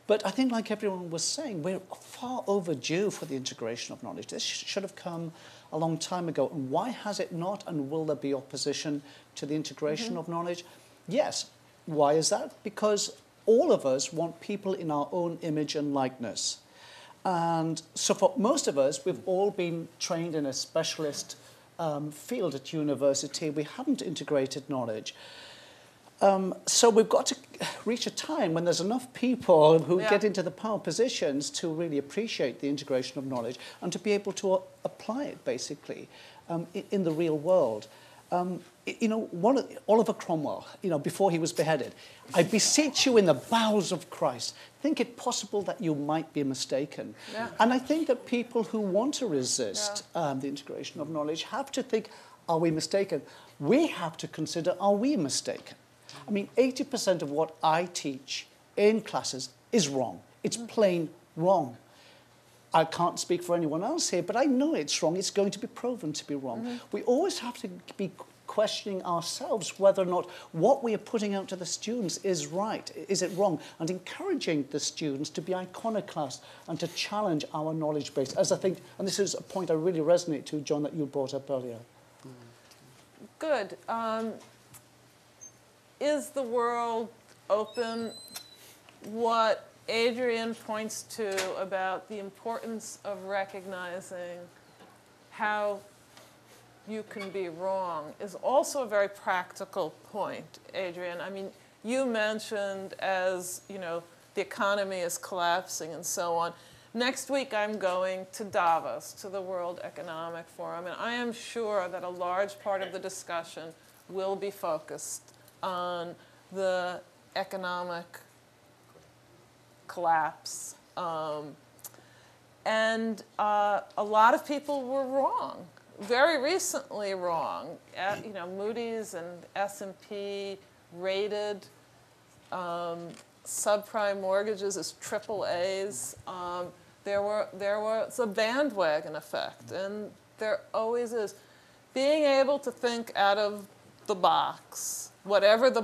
But I think, like everyone was saying, we're far overdue for the integration of knowledge. This should have come a long time ago. And why has it not? And will there be opposition to the integration of knowledge? Yes. Why is that? Because all of us want people in our own image and likeness. And so for most of us, we've all been trained in a specialist field at university. We haven't integrated knowledge. So we've got to reach a time when there's enough people who get into the power positions to really appreciate the integration of knowledge and to be able to apply it, basically, in the real world. Oliver Cromwell, before he was beheaded, I beseech you in the bowels of Christ, think it possible that you might be mistaken. Yeah. And I think that people who want to resist the integration of knowledge have to think, are we mistaken? We have to consider, are we mistaken? I mean, 80% of what I teach in classes is wrong. It's plain wrong. I can't speak for anyone else here, but I know it's wrong. It's going to be proven to be wrong. We always have to be questioning ourselves whether or not what we are putting out to the students is right. Is it wrong? And encouraging the students to be iconoclast and to challenge our knowledge base. As I think, and this is a point I really resonate to, John, that you brought up earlier. Good. Is the world open? What Adrian points to about the importance of recognizing how you can be wrong is also a very practical point, Adrian. I mean, you mentioned as, the economy is collapsing and so on. Next week I'm going to Davos, to the World Economic Forum, and I am sure that a large part of the discussion will be focused on the economic collapse. And a lot of people were wrong, very recently wrong. Moody's and S&P rated subprime mortgages as AAAs. There was a bandwagon effect, and there always is. Being able to think out of the box, whatever the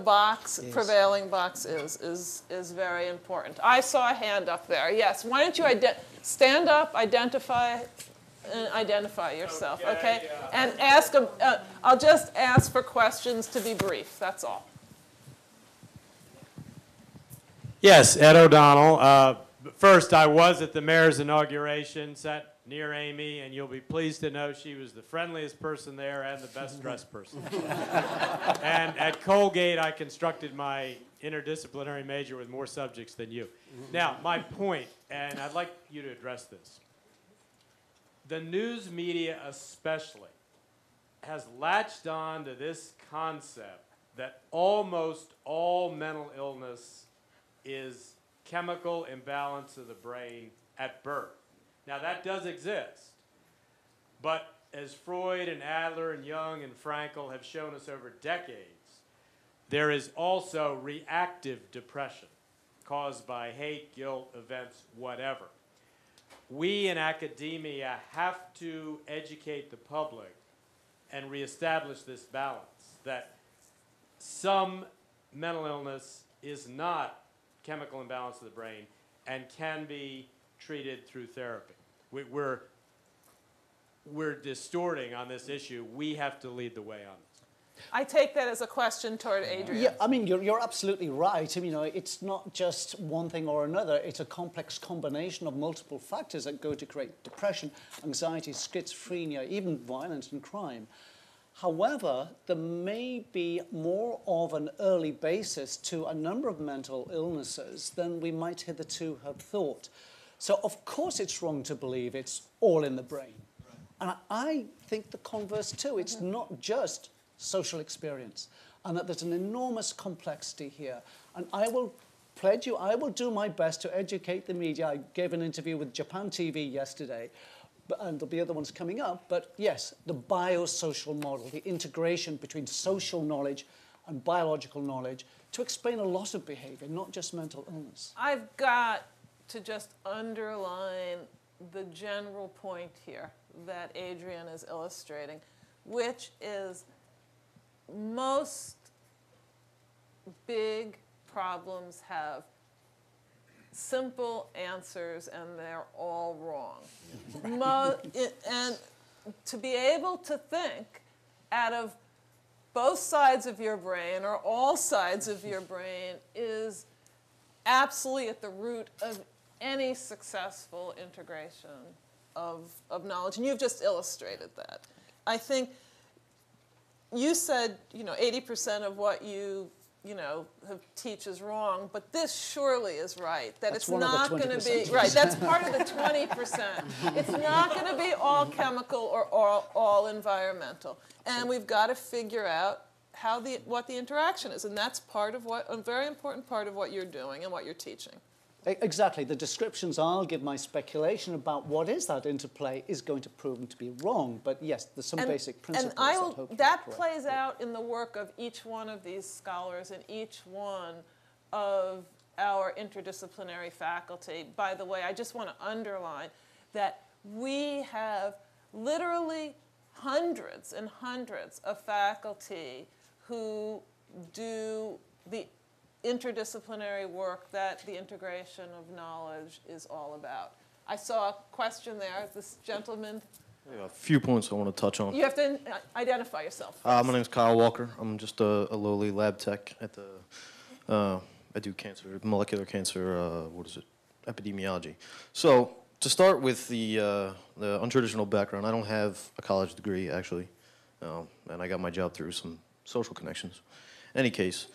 prevailing box is very important. I saw a hand up there. Yes, why don't you stand up, identify yourself, okay? And ask them, I'll just ask for questions to be brief, that's all. Yes, Ed O'Donnell. First, I was at the mayor's inauguration, sat near Amy, and you'll be pleased to know she was the friendliest person there and the best dressed person. And at Colgate, I constructed my interdisciplinary major with more subjects than you. Now, my point, and I'd like you to address this. The news media especially has latched on to this concept that almost all mental illness is chemical imbalance of the brain at birth. Now, that does exist. But as Freud and Adler and Jung and Frankl have shown us over decades, there is also reactive depression caused by hate, guilt, events, whatever. We in academia have to educate the public and reestablish this balance, that some mental illness is not chemical imbalance of the brain and can be treated through therapy. We're distorting on this issue. We have to lead the way on this. I take that as a question toward Adrian. Yeah, I mean, you're absolutely right. I mean, it's not just one thing or another. It's a complex combination of multiple factors that go to create depression, anxiety, schizophrenia, even violence and crime. However, there may be more of an early basis to a number of mental illnesses than we might hitherto have thought. So, of course, it's wrong to believe it's all in the brain. And I think the converse too. It's not just social experience, and that there's an enormous complexity here. And I will pledge you, I will do my best to educate the media. I gave an interview with Japan TV yesterday, and there'll be other ones coming up. But yes, the biosocial model, the integration between social knowledge and biological knowledge to explain a lot of behavior, not just mental illness. I've got to just underline the general point here that Adrian is illustrating, which is most big problems have simple answers and they're all wrong. And to be able to think out of both sides of your brain or all sides of your brain is absolutely at the root of any successful integration of knowledge. And you've just illustrated that. I think you said, 80% of what you teach is wrong, but this surely is right. That That's it's not going to be, right, that's part of the 20%. It's not going to be all chemical or all environmental. And we've got to figure out what the interaction is. And that's a very important part of what you're doing and what you're teaching. Exactly. The descriptions I'll give my speculation about what is that interplay is going to prove to be wrong. But yes, there's some basic principles that plays out in the work of each one of these scholars and each one of our interdisciplinary faculty. By the way, I just want to underline that we have literally hundreds and hundreds of faculty who do the interdisciplinary work that the integration of knowledge is all about. I saw a question there. This gentleman. A few points I want to touch on. You have to identify yourself. My name is Kyle Walker. I'm just a lowly lab tech at the, I do molecular cancer, epidemiology. So to start with the untraditional background, I don't have a college degree, actually, and I got my job through some social connections. In any case.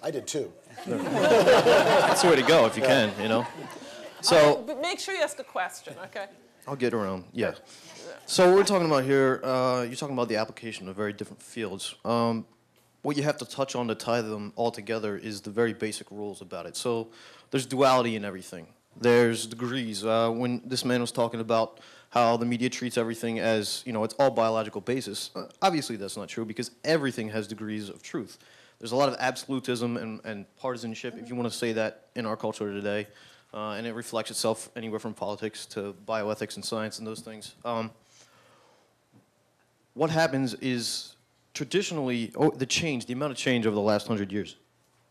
I did too. That's the way to go if you can, So, but make sure you ask a question, okay? I'll get around, yeah. So what we're talking about here, you're talking about the application of very different fields. What you have to touch on to tie them all together is the very basic rules about it. So there's duality in everything. There's degrees. When this man was talking about how the media treats everything as, it's all biological basis, obviously that's not true because everything has degrees of truth. There's a lot of absolutism and partisanship, if you want to say that, in our culture today. And it reflects itself anywhere from politics to bioethics and science and those things. What happens is traditionally, the amount of change over the last 100 years,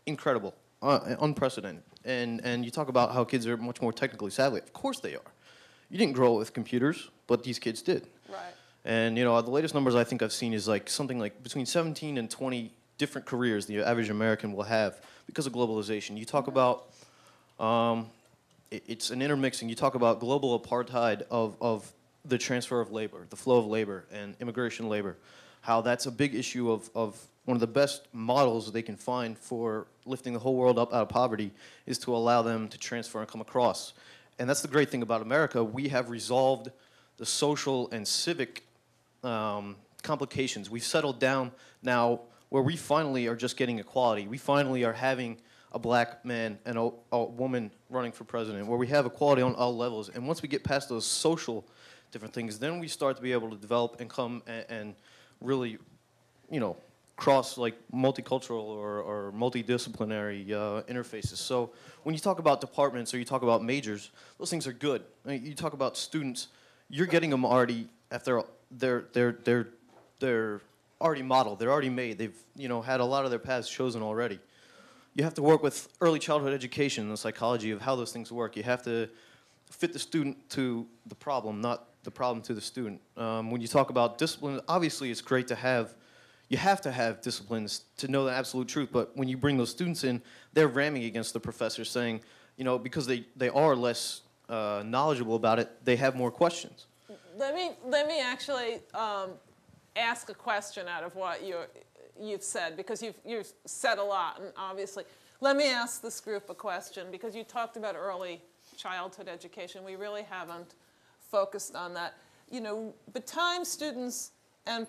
incredible, unprecedented. And you talk about how kids are much more technically savvy. Of course they are. You didn't grow up with computers, but these kids did. Right. And the latest numbers I think I've seen is something like between 17 and 20 different careers the average American will have because of globalization. You talk about, it's an intermixing. You talk about global apartheid of the transfer of labor, the flow of labor, and immigration labor, how that's a big issue of one of the best models they can find for lifting the whole world up out of poverty is to allow them to transfer and come across. And that's the great thing about America. We have resolved the social and civic complications. We've settled down now where we finally are just getting equality. We finally are having a black man and a woman running for president, where we have equality on all levels. And once we get past those social different things, then we start to be able to develop and come and really, you know, cross like multicultural or multidisciplinary interfaces. So when you talk about departments or you talk about majors, those things are good. I mean, you talk about students, you're getting them already after they're already modeled, they're already made. They've, you know, had a lot of their paths chosen already. You have to work with early childhood education and the psychology of how those things work. You have to fit the student to the problem, not the problem to the student. When you talk about discipline, obviously it's great to have, you have to have disciplines to know the absolute truth, but when you bring those students in, they're ramming against the professor saying, you know, because they are less knowledgeable about it, they have more questions. Let me actually ask a question out of what you've said, because you've said a lot, and obviously. Let me ask this group a question, because you talked about early childhood education. We really haven't focused on that. You know, by the time students, and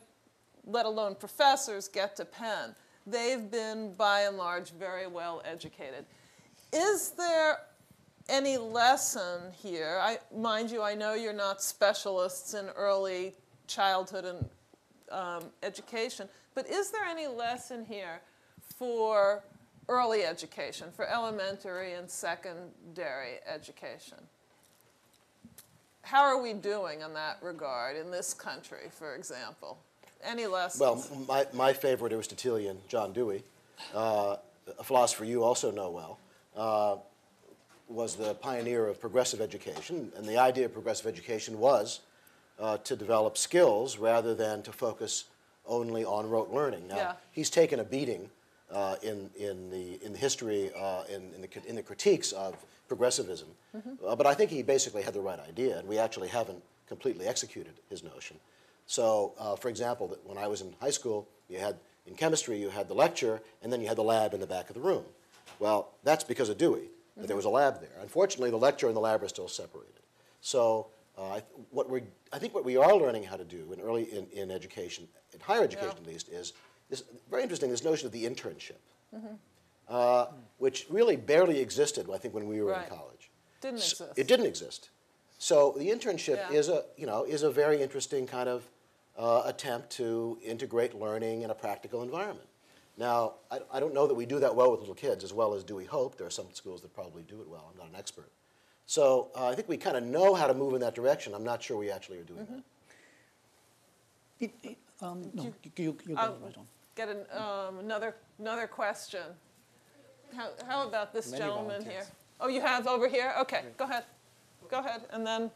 let alone professors, get to Penn, they've been, by and large, very well educated. Is there any lesson here? Mind you, I know you're not specialists in early childhood and education, but is there any lesson here for early education, for elementary and secondary education? How are we doing in that regard in this country, for example? Any lessons? Well, my favorite Aristotelian, John Dewey, a philosopher you also know well, was the pioneer of progressive education. And the idea of progressive education was to develop skills rather than to focus only on rote learning. Now, yeah. He's taken a beating in the history, in the critiques of progressivism. Mm-hmm. But I think he basically had the right idea, and we actually haven't completely executed his notion. So, for example, when I was in high school, in chemistry, you had the lecture, and then you had the lab in the back of the room. Well, that's because of Dewey, that there was a lab there. Unfortunately, the lecture and the lab are still separated. So, I think what we are learning how to do in education, in higher education at least, is this very interesting, this notion of the internship, which really barely existed, I think, when we were in college. Didn't exist. It didn't exist. So the internship is a very interesting kind of attempt to integrate learning in a practical environment. Now, I don't know that we do that well with little kids as well as Dewey hoped. There are some schools that probably do it well. I'm not an expert. So I think we kind of know how to move in that direction. I'm not sure we actually are doing that. No, you go right on. Get another question. How about this Many gentleman volunteers. here? Oh, you have over here? Okay, go ahead. Go ahead, and then.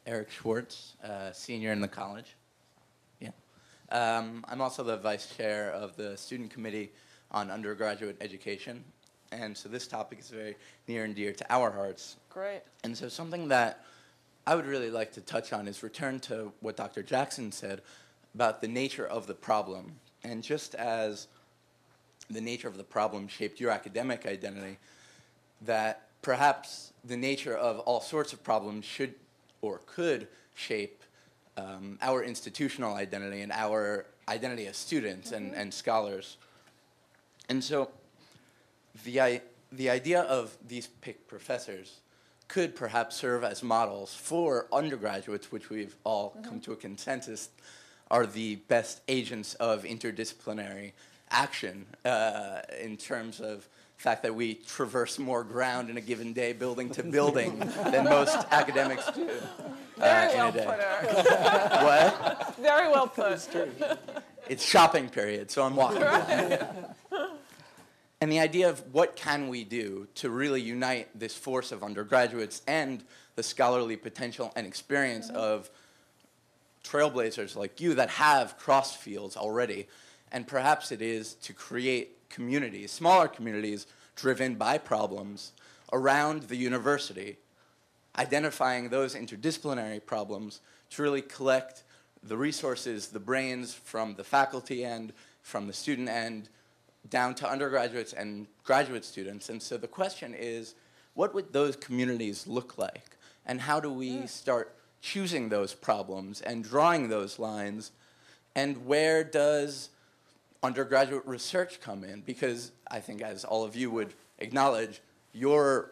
Eric Schwartz, senior in the college. Yeah. I'm also the vice chair of the student committee on undergraduate education. And so this topic is very near and dear to our hearts. Great. And so something that I would really like to touch on is return to what Dr. Jackson said about the nature of the problem. And just as the nature of the problem shaped your academic identity, that perhaps the nature of all sorts of problems should or could shape our institutional identity and our identity as students and scholars. And so the idea of these picked professors could perhaps serve as models for undergraduates, which we've all come to a consensus are the best agents of interdisciplinary action in terms of the fact that we traverse more ground in a given day, building to building, than most academics do. Very well in a day. put, Eric. What? Very well put. It's shopping period, so I'm walking. Right. And the idea of what can we do to really unite this force of undergraduates and the scholarly potential and experience of trailblazers like you that have crossed fields already. And perhaps it is to create communities, smaller communities, driven by problems around the university, identifying those interdisciplinary problems to really collect the resources, the brains from the faculty end, from the student end, down to undergraduates and graduate students. And so the question is, what would those communities look like? And how do we start choosing those problems and drawing those lines? And where does undergraduate research come in? Because I think, as all of you would acknowledge, your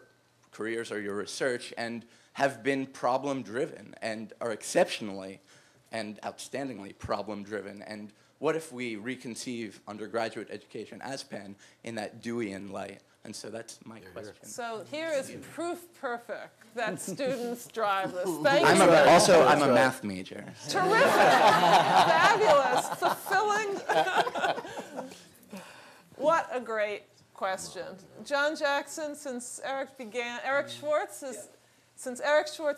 careers or your research and have been problem-driven and are exceptionally and outstandingly problem-driven. And what if we reconceive undergraduate education as Penn in that Deweyan light? And so that's my question. So here is proof perfect that students drive this. Thank you. I'm a math major. Terrific. Fabulous. Fulfilling. What a great question. John Jackson, since Eric Schwartz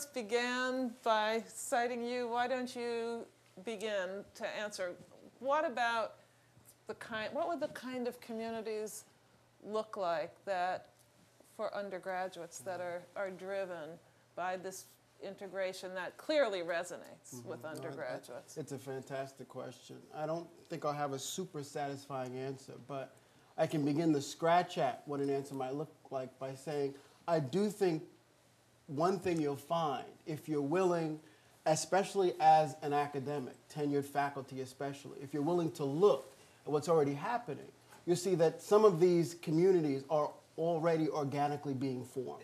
began by citing you, why don't you begin to answer? What about what would the kind of communities look like that for undergraduates that are driven by this integration that clearly resonates with undergraduates? It's a fantastic question. I don't think I'll have a super satisfying answer, but I can begin to scratch at what an answer might look like by saying, I do think one thing you'll find, if you're willing, especially as an academic, tenured faculty especially, if you're willing to look at what's already happening, you'll see that some of these communities are already organically being formed.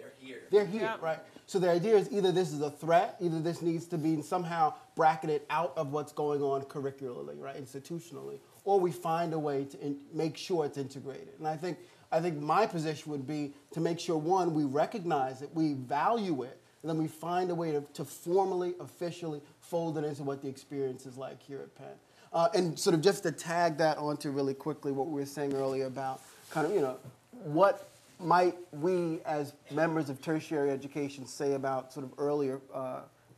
They're here, Yep. right? So the idea is either this is a threat, either this needs to be somehow bracketed out of what's going on curricularly, right, institutionally, or we find a way to make sure it's integrated. And I think my position would be to make sure, one, we recognize it, we value it, and then we find a way to formally, officially fold it into what the experience is like here at Penn. And sort of just to tag that onto really quickly what we were saying earlier about kind of, what might we as members of tertiary education say about sort of earlier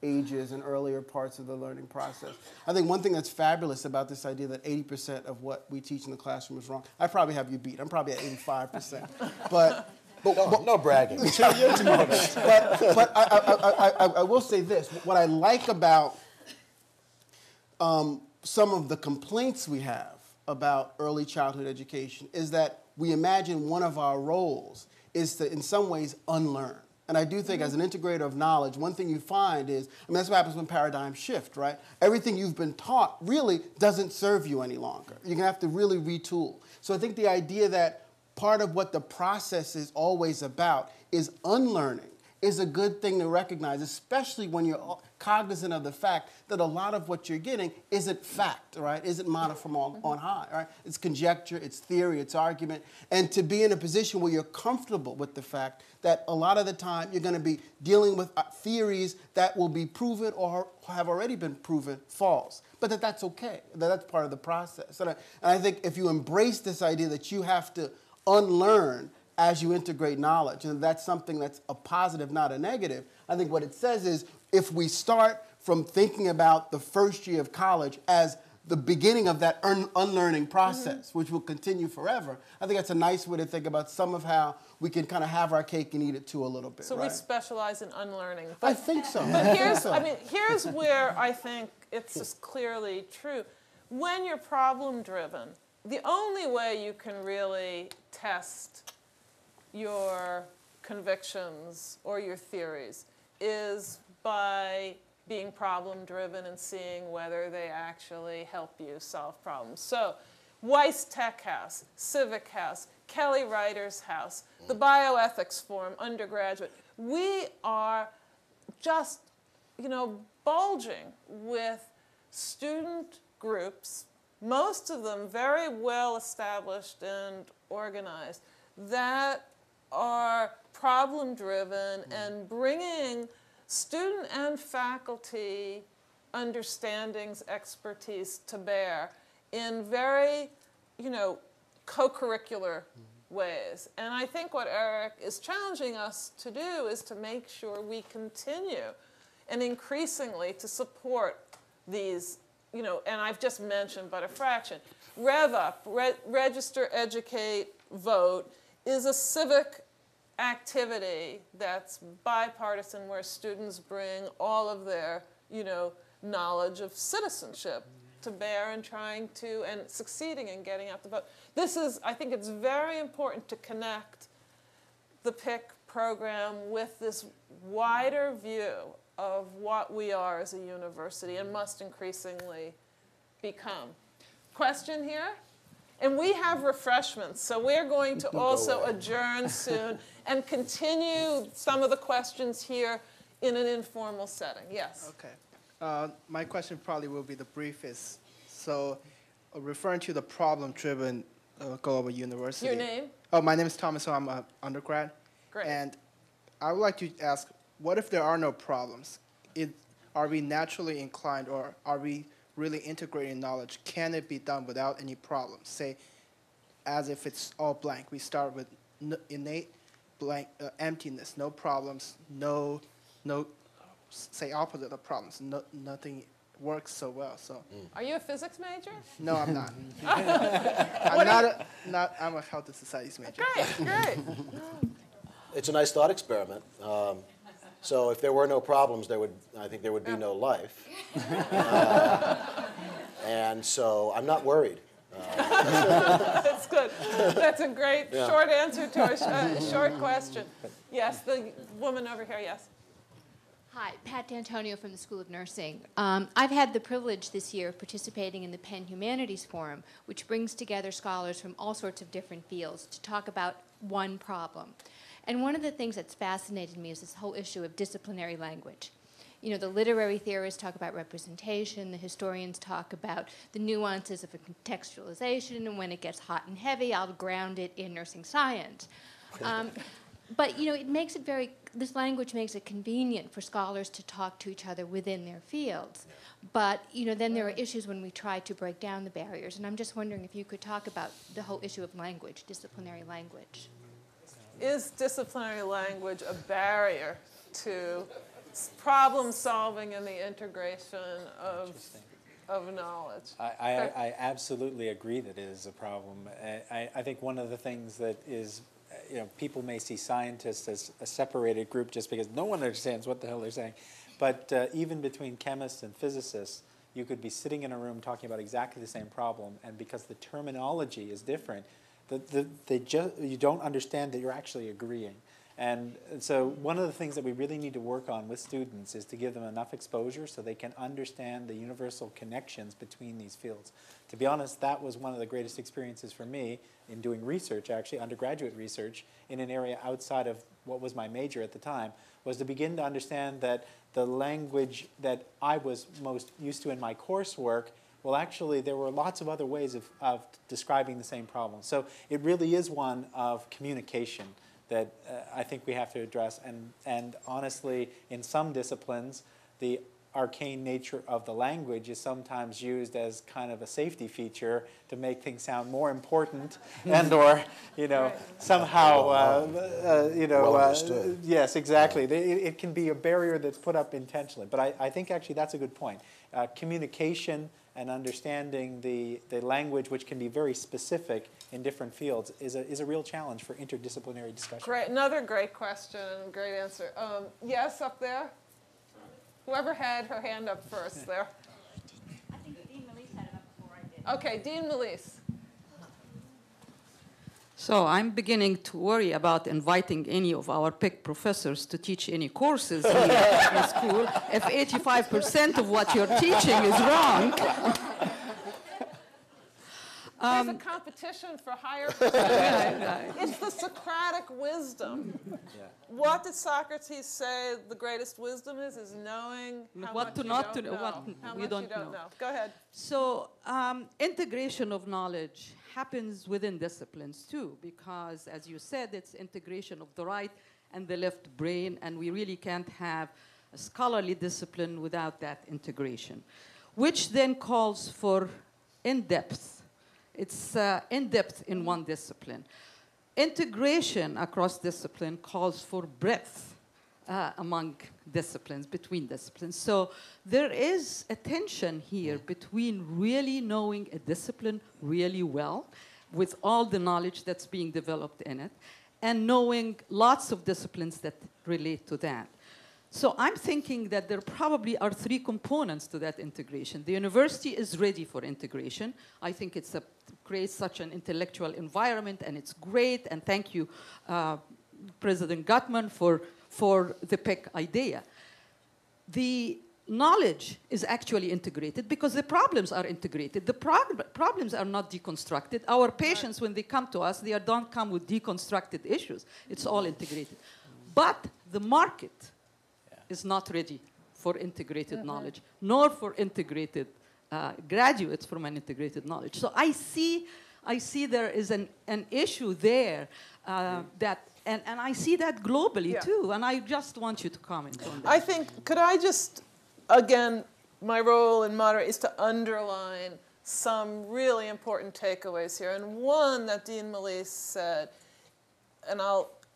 ages and earlier parts of the learning process. I think one thing that's fabulous about this idea that 80% of what we teach in the classroom is wrong, I probably have you beat. I'm probably at 85%. But no bragging. But I will say this. What I like about some of the complaints we have about early childhood education is that we imagine one of our roles is to, in some ways, unlearn. And I do think as an integrator of knowledge, one thing you find is, that's what happens when paradigms shift, right? Everything you've been taught really doesn't serve you any longer. You're going to have to really retool. So I think the idea that part of what the process is always about is unlearning is a good thing to recognize, especially when you're cognizant of the fact that a lot of what you're getting isn't fact, right? Isn't modeled from on high, right? It's conjecture, it's theory, it's argument. And to be in a position where you're comfortable with the fact that a lot of the time you're going to be dealing with theories that will be proven or have already been proven false, but that's okay, that's part of the process. And I think if you embrace this idea that you have to unlearn as you integrate knowledge, and that's something that's a positive, not a negative, I think what it says is if we start from thinking about the first year of college as the beginning of that unlearning process, which will continue forever, I think that's a nice way to think about some of how we can kind of have our cake and eat it too a little bit. So right? We specialize in unlearning. I think so. But here's where I think it's just clearly true. When you're problem-driven, the only way you can really test your convictions or your theories is by being problem-driven and seeing whether they actually help you solve problems. So Weiss Tech House, Civic House, Kelly Writer's House, the Bioethics Forum, undergraduate, we are just, bulging with student groups, most of them very well established and organized, that are problem-driven and bringing student and faculty understandings, expertise to bear in very, co-curricular ways. And I think what Eric is challenging us to do is to make sure we continue and increasingly to support these, and I've just mentioned but a fraction. Rev Up, Register, Educate, Vote, is a civic activity that's bipartisan where students bring all of their, knowledge of citizenship to bear and trying to, and succeeding in getting out the vote. I think it's very important to connect the PIC program with this wider view of what we are as a university and must increasingly become. Question here? And we have refreshments, so we're going to also adjourn soon and continue some of the questions here in an informal setting. Yes? Okay. My question probably will be the briefest. So, referring to the problem-driven global university. Your name? Oh, my name is Thomas, so I'm an undergrad. Great. And I would like to ask, what if there are no problems? Are we naturally inclined, or are we really integrating knowledge? Can it be done without any problems? Say, as if it's all blank. We start with innate blank emptiness, no problems, no, say opposite of problems. Nothing works so well. So. Are you a physics major? No, I'm not. I'm a health and societies major. Great. It's a nice thought experiment. So if there were no problems, I think there would be no life. And so I'm not worried. That's good. That's a great short answer to a short question. Yes, the woman over here, yes. Hi, Pat D'Antonio from the School of Nursing. I've had the privilege this year of participating in the Penn Humanities Forum, which brings together scholars from all sorts of different fields to talk about one problem. And one of the things that's fascinated me is this whole issue of disciplinary language. You know, the literary theorists talk about representation, the historians talk about the nuances of a contextualization, and when it gets hot and heavy, I'll ground it in nursing science. But, you know, this language makes it convenient for scholars to talk to each other within their fields. But, you know, then there are issues when we try to break down the barriers. And I'm just wondering if you could talk about the whole issue of language, disciplinary language. Is disciplinary language a barrier to problem solving and the integration of knowledge? I absolutely agree that it is a problem. I think one of the things that is, you know, people may see scientists as a separated group just because no one understands what the hell they're saying. But even between chemists and physicists, you could be sitting in a room talking about exactly the same problem, and because the terminology is different, you don't understand that you're actually agreeing. And so one of the things that we really need to work on with students is to give them enough exposure so they can understand the universal connections between these fields. To be honest, that was one of the greatest experiences for me in doing research, actually undergraduate research, in an area outside of what was my major at the time, was to begin to understand that the language that I was most used to in my coursework, well, actually, there were lots of other ways of describing the same problem. So it really is one of communication that I think we have to address. And honestly, in some disciplines, the arcane nature of the language is sometimes used as kind of a safety feature to make things sound more important and or, you know, somehow, you know, yes, exactly. It can be a barrier that's put up intentionally. But I think actually that's a good point. Communication and understanding the language, which can be very specific in different fields, is a real challenge for interdisciplinary discussion. Great, another great question, great answer. Yes, up there? Whoever had her hand up first there. I think Dean Melise had it up before I did. Okay, Dean Melise. So I'm beginning to worry about inviting any of our PIC professors to teach any courses here in school if 85% of what you're teaching is wrong. There's a competition for higher percentage. It's the Socratic wisdom. What did Socrates say the greatest wisdom is knowing how what much to not you to don't know. what How we much don't you don't know. Go ahead. So integration of knowledge happens within disciplines too, because as you said, it's integration of the right and the left brain, and we really can't have a scholarly discipline without that integration, which then calls for in-depth. It's in-depth in one discipline. Integration across discipline calls for breadth among disciplines, between disciplines. So there is a tension here between really knowing a discipline really well, with all the knowledge that's being developed in it, and knowing lots of disciplines that relate to that. So I'm thinking that there probably are three components to that integration. The university is ready for integration. I think it creates such an intellectual environment, and it's great. And thank you, President Gutmann, for the PIC idea. The knowledge is actually integrated because the problems are integrated. The problems are not deconstructed. Our patients, when they come to us, they don't come with deconstructed issues. It's all integrated. But the market is not ready for integrated knowledge, nor for integrated graduates from an integrated knowledge. So I see there is an issue there and I see that globally too, and I just want you to comment on that. I think, could I just, again, my role in Moderator is to underline some really important takeaways here. And one that Dean Melise said, and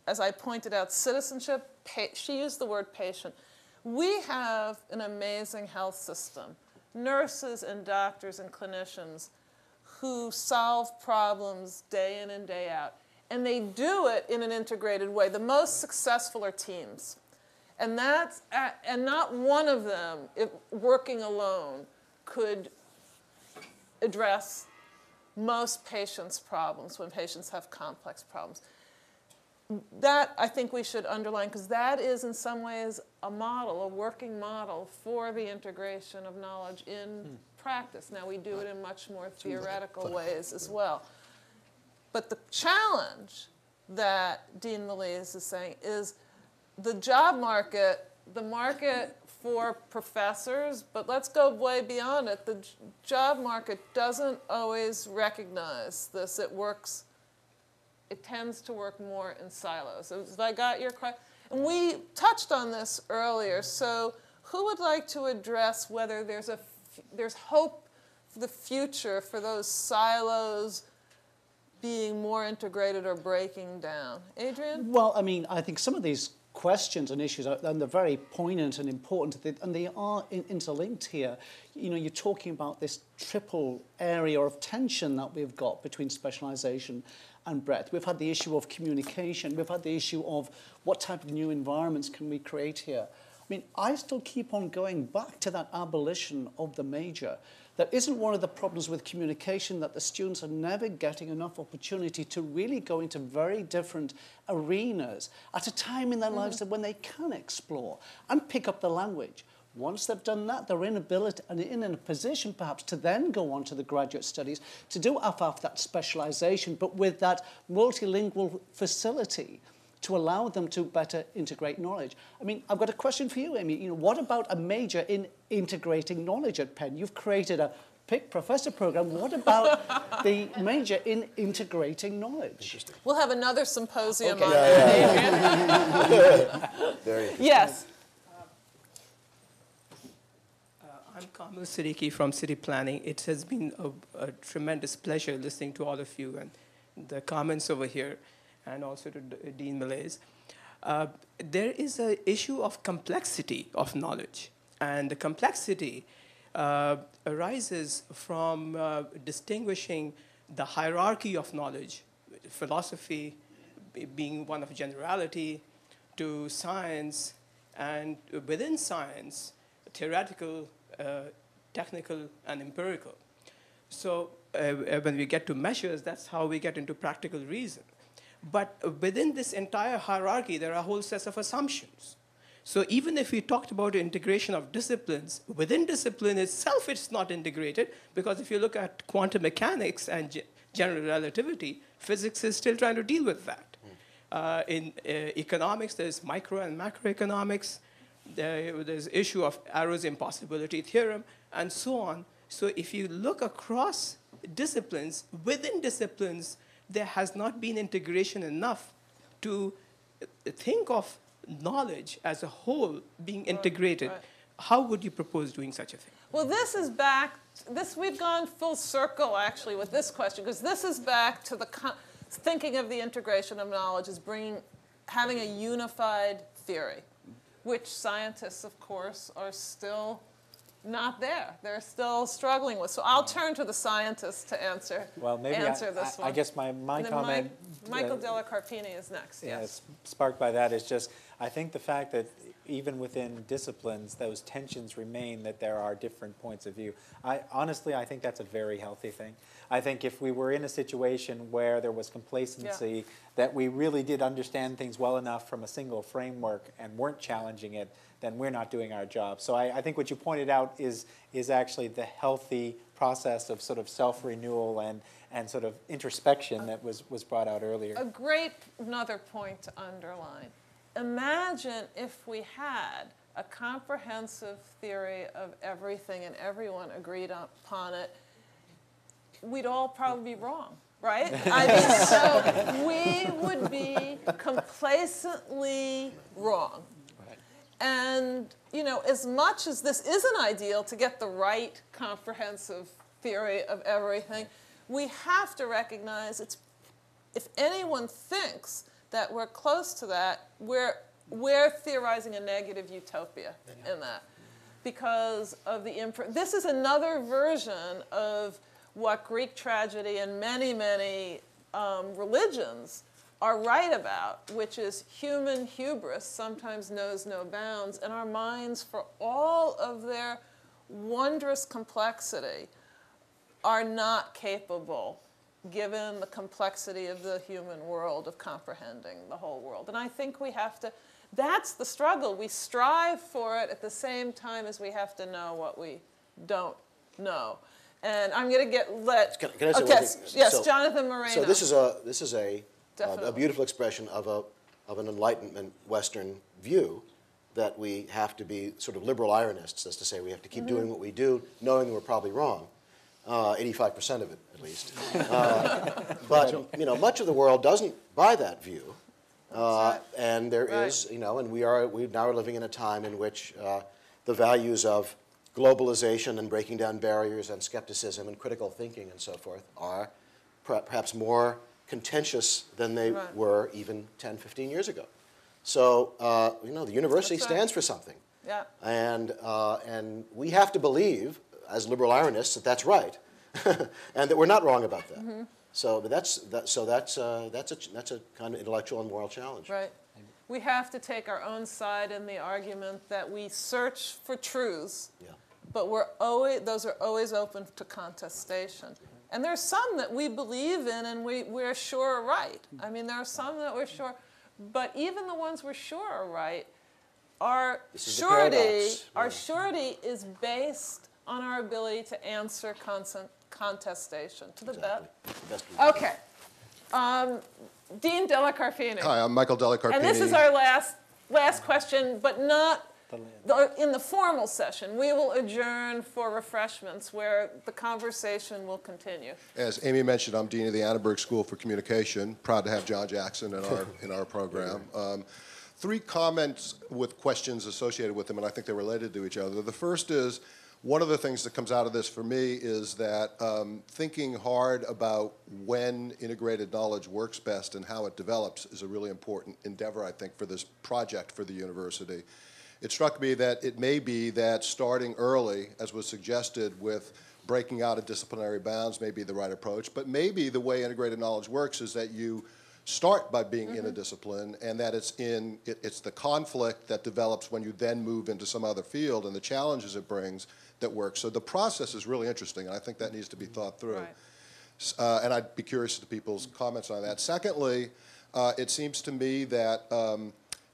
as I pointed out, citizenship, she used the word patient. We have an amazing health system, nurses and doctors and clinicians who solve problems day in and day out. And they do it in an integrated way. The most successful are teams. And not one of them, if working alone, could address most patients' problems when patients have complex problems. That, I think we should underline, because that is in some ways a model, a working model for the integration of knowledge in practice. Now, we do it in much more theoretical ways as well. But the challenge that Dean Melise is saying is the job market, the market for professors, but let's go way beyond it. The job market doesn't always recognize this. It tends to work more in silos. Have I got your question? And we touched on this earlier. So who would like to address whether there's hope for the future for those silos being more integrated or breaking down? Adrian? Well, I mean, I think some of these questions and issues and they're very poignant and important, and they are interlinked here. You know, you're talking about this triple area of tension that we've got between specialization and breadth. We've had the issue of communication. We've had the issue of what type of new environments can we create here. I mean, I still keep on going back to that abolition of the major. That isn't one of the problems with communication, that the students are never getting enough opportunity to really go into very different arenas at a time in their lives that when they can explore and pick up the language. Once they've done that, they're in a position perhaps to then go on to the graduate studies to do that specialization, but with that multilingual facility to allow them to better integrate knowledge. I mean, I've got a question for you, Amy. You know, what about a major in integrating knowledge at Penn? You've created a PIC professor program. What about the major in integrating knowledge? We'll have another symposium on that. Yes. I'm Kamal Siddiqui from City Planning. It has been a tremendous pleasure listening to all of you and the comments over here, and also to Dean Melise. There is an issue of complexity of knowledge. And the complexity arises from distinguishing the hierarchy of knowledge, philosophy being one of generality, to science, and within science, theoretical, technical, and empirical. So when we get to measures, that's how we get into practical reason. But within this entire hierarchy, there are a whole set of assumptions. So even if we talked about the integration of disciplines, within discipline itself, it's not integrated, because if you look at quantum mechanics and general relativity, physics is still trying to deal with that. In economics, there's micro and macroeconomics. There's issue of Arrow's impossibility theorem, and so on. So if you look across disciplines, within disciplines, there has not been integration enough to think of knowledge as a whole being integrated. Right. How would you propose doing such a thing? Well, this is back, we've gone full circle actually with this question, because this is back to the thinking of the integration of knowledge as having a unified theory, which scientists, of course, are still not there. They're still struggling with. So I'll turn to the scientists to answer this one. I guess my comment... Michael Della Carpini is next, yes. Sparked by that is just, I think the fact that even within disciplines, those tensions remain, that there are different points of view. Honestly, I think that's a very healthy thing. I think if we were in a situation where there was complacency, that we really did understand things well enough from a single framework and weren't challenging it, then we're not doing our job. So I think what you pointed out is actually the healthy process of sort of self-renewal and sort of introspection that was brought out earlier. A great another point to underline. Imagine if we had a comprehensive theory of everything and everyone agreed upon it, we'd all probably be wrong, right? I mean, so we would be complacently wrong. And, you know, as much as this isn't ideal to get the right comprehensive theory of everything, we have to recognize if anyone thinks that we're close to that, we're theorizing a negative utopia in that. Because of the this is another version of what Greek tragedy and many, many religions are right about, which is human hubris sometimes knows no bounds, and our minds, for all of their wondrous complexity, are not capable, given the complexity of the human world, of comprehending the whole world. And I think we have to, that's the struggle. We strive for it at the same time as we have to know what we don't know. And I'm going to Can I say one thing? Yes, so, Johnathon Moreno. So this is a beautiful expression of an Enlightenment Western view, that we have to be sort of liberal ironists, as to say we have to keep doing what we do, knowing that we're probably wrong. 85% of it, at least. But you know, much of the world doesn't buy that view, and there is, you know, and we now are living in a time in which the values of globalization and breaking down barriers and skepticism and critical thinking and so forth are perhaps more contentious than they were even 10, 15 years ago. So you know, the university stands for something, and we have to believe, as liberal ironists, that that's right, and that we're not wrong about that. So, but that's a kind of intellectual and moral challenge. Right. We have to take our own side in the argument that we search for truths, but those are always open to contestation. And there's some that we believe in and we're sure are right. I mean, there are some that we're sure, but even the ones we're sure are right, our surety is based on our ability to answer contestation to the best. Okay. Dean Della Carfini. Hi, I'm Michael Della Carfini. And this is our last question, but not in the formal session. We will adjourn for refreshments where the conversation will continue. As Amy mentioned, I'm Dean of the Annenberg School for Communication. Proud to have John Jackson in our program. 3 comments with questions associated with them, and I think they're related to each other. The first is, one of the things that comes out of this for me is that thinking hard about when integrated knowledge works best and how it develops is a really important endeavor, I think, for this project for the university. It struck me that it may be that starting early, as was suggested with breaking out of disciplinary bounds, may be the right approach, but maybe the way integrated knowledge works is that you start by being in a discipline, and that it's the conflict that develops when you then move into some other field and the challenges it brings that work. So the process is really interesting, and I think that needs to be thought through. And I'd be curious to people's comments on that. Secondly, it seems to me that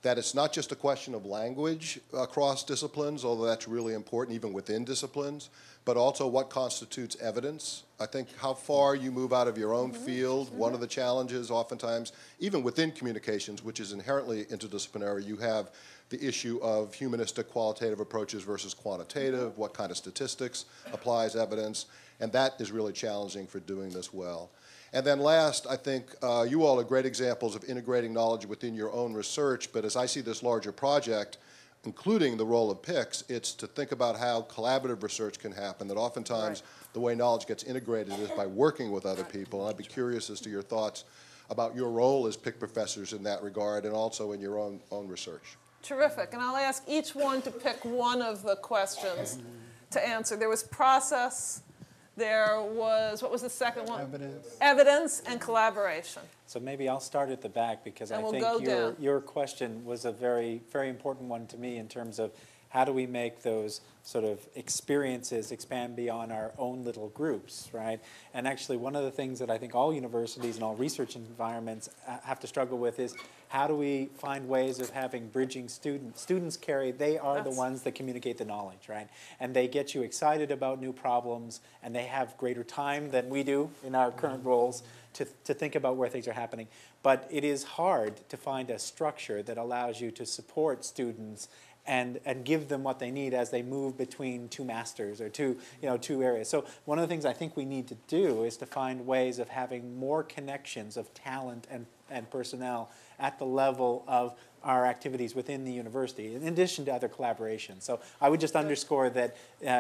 that it's not just a question of language across disciplines, although that's really important even within disciplines, but also what constitutes evidence. I think how far you move out of your own field, one of the challenges oftentimes, even within communications, which is inherently interdisciplinary, you have the issue of humanistic qualitative approaches versus quantitative, what kind of statistics applies evidence, and that is really challenging for doing this well. And then last, I think you all are great examples of integrating knowledge within your own research, but as I see this larger project, including the role of PICS, it's to think about how collaborative research can happen, that oftentimes the way knowledge gets integrated is by working with other people. And I'd be curious as to your thoughts about your role as PIC professors in that regard and also in your own research. Terrific. And I'll ask each one to pick one of the questions to answer. There was process, There was, what was the second one? Evidence. Evidence and collaboration. So maybe I'll start at the back because And I we'll think go down. your question was a very, very important one to me in terms of how do we make those sort of experiences expand beyond our own little groups, right? And actually one of the things that I think all universities and all research environments have to struggle with is how do we find ways of having bridging students? Students carry, they are the ones that communicate the knowledge, right? And they get you excited about new problems, and they have greater time than we do in our current roles to think about where things are happening. But it is hard to find a structure that allows you to support students and give them what they need as they move between two masters or two areas. So one of the things I think we need to do is to find ways of having more connections of talent and personnel at the level of our activities within the university, in addition to other collaborations. So I would just underscore that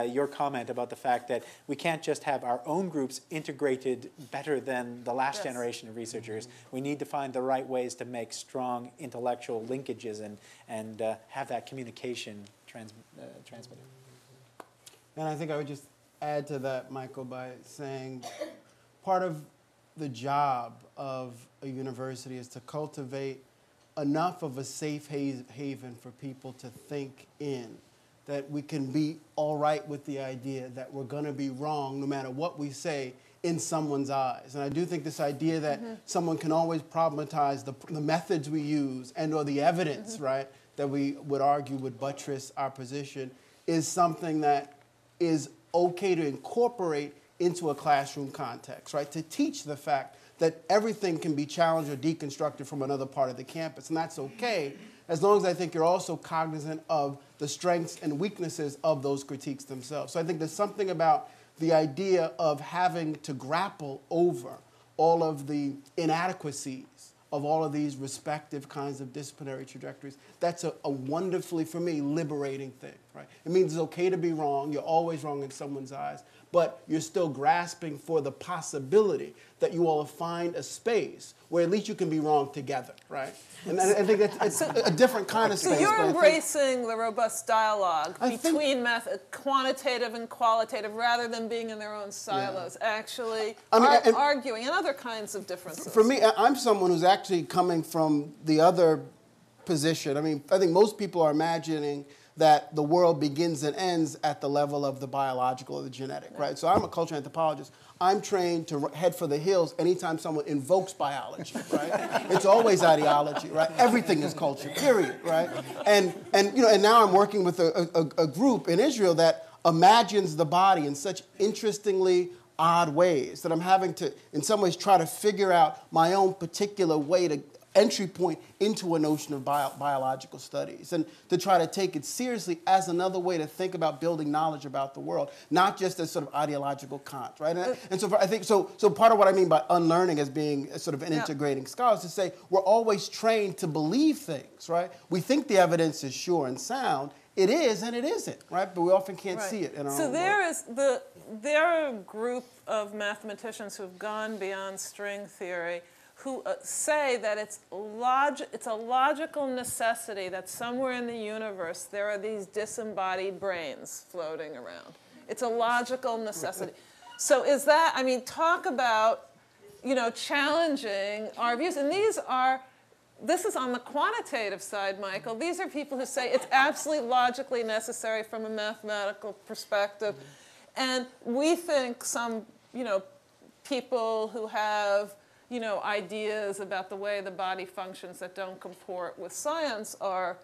your comment about the fact that we can't just have our own groups integrated better than the last generation of researchers. We need to find the right ways to make strong intellectual linkages and have that communication transmitted. And I think I would just add to that, Michael, by saying part of the job of a university is to cultivate enough of a safe haven for people to think in, that we can be all right with the idea that we're going to be wrong no matter what we say in someone's eyes. And I do think this idea that someone can always problematize the methods we use and or the evidence, right, that we would argue would buttress our position is something that is okay to incorporate into a classroom context, right, to teach the fact that everything can be challenged or deconstructed from another part of the campus. And that's okay, as long as I think you're also cognizant of the strengths and weaknesses of those critiques themselves. So I think there's something about the idea of having to grapple over all of the inadequacies of all of these respective kinds of disciplinary trajectories. That's a wonderfully, for me, liberating thing, right? It means it's okay to be wrong. You're always wrong in someone's eyes, but you're still grasping for the possibility that you all find a space where at least you can be wrong together, right? And I think it's a different kind of space. So you're embracing the robust dialogue between quantitative and qualitative rather than being in their own silos, actually arguing and other kinds of differences. For me, I'm someone who's actually coming from the other position. I mean, I think most people are imagining that the world begins and ends at the level of the biological or the genetic, right? So I'm a cultural anthropologist. I'm trained to head for the hills anytime someone invokes biology, right? It's always ideology, right? Everything is culture, period, right? And now I'm working with a group in Israel that imagines the body in such interestingly odd ways that I'm having to, in some ways, try to figure out my own particular way to entry point into a notion of biological studies and to try to take it seriously as another way to think about building knowledge about the world, not just as sort of ideological Kant, right? And so I think, so part of what I mean by unlearning as being sort of an integrating scholar is to say we're always trained to believe things, right? We think the evidence is sure and sound. It is and it isn't, right? But we often can't see it in our own world. There are a group of mathematicians who have gone beyond string theory who say that it's a logical necessity that somewhere in the universe there are these disembodied brains floating around. It's a logical necessity. So is that, I mean, talk about, challenging our views. And this is on the quantitative side, Michael. These are people who say it's absolutely logically necessary from a mathematical perspective. And we think some, people who have ideas about the way the body functions that don't comport with science are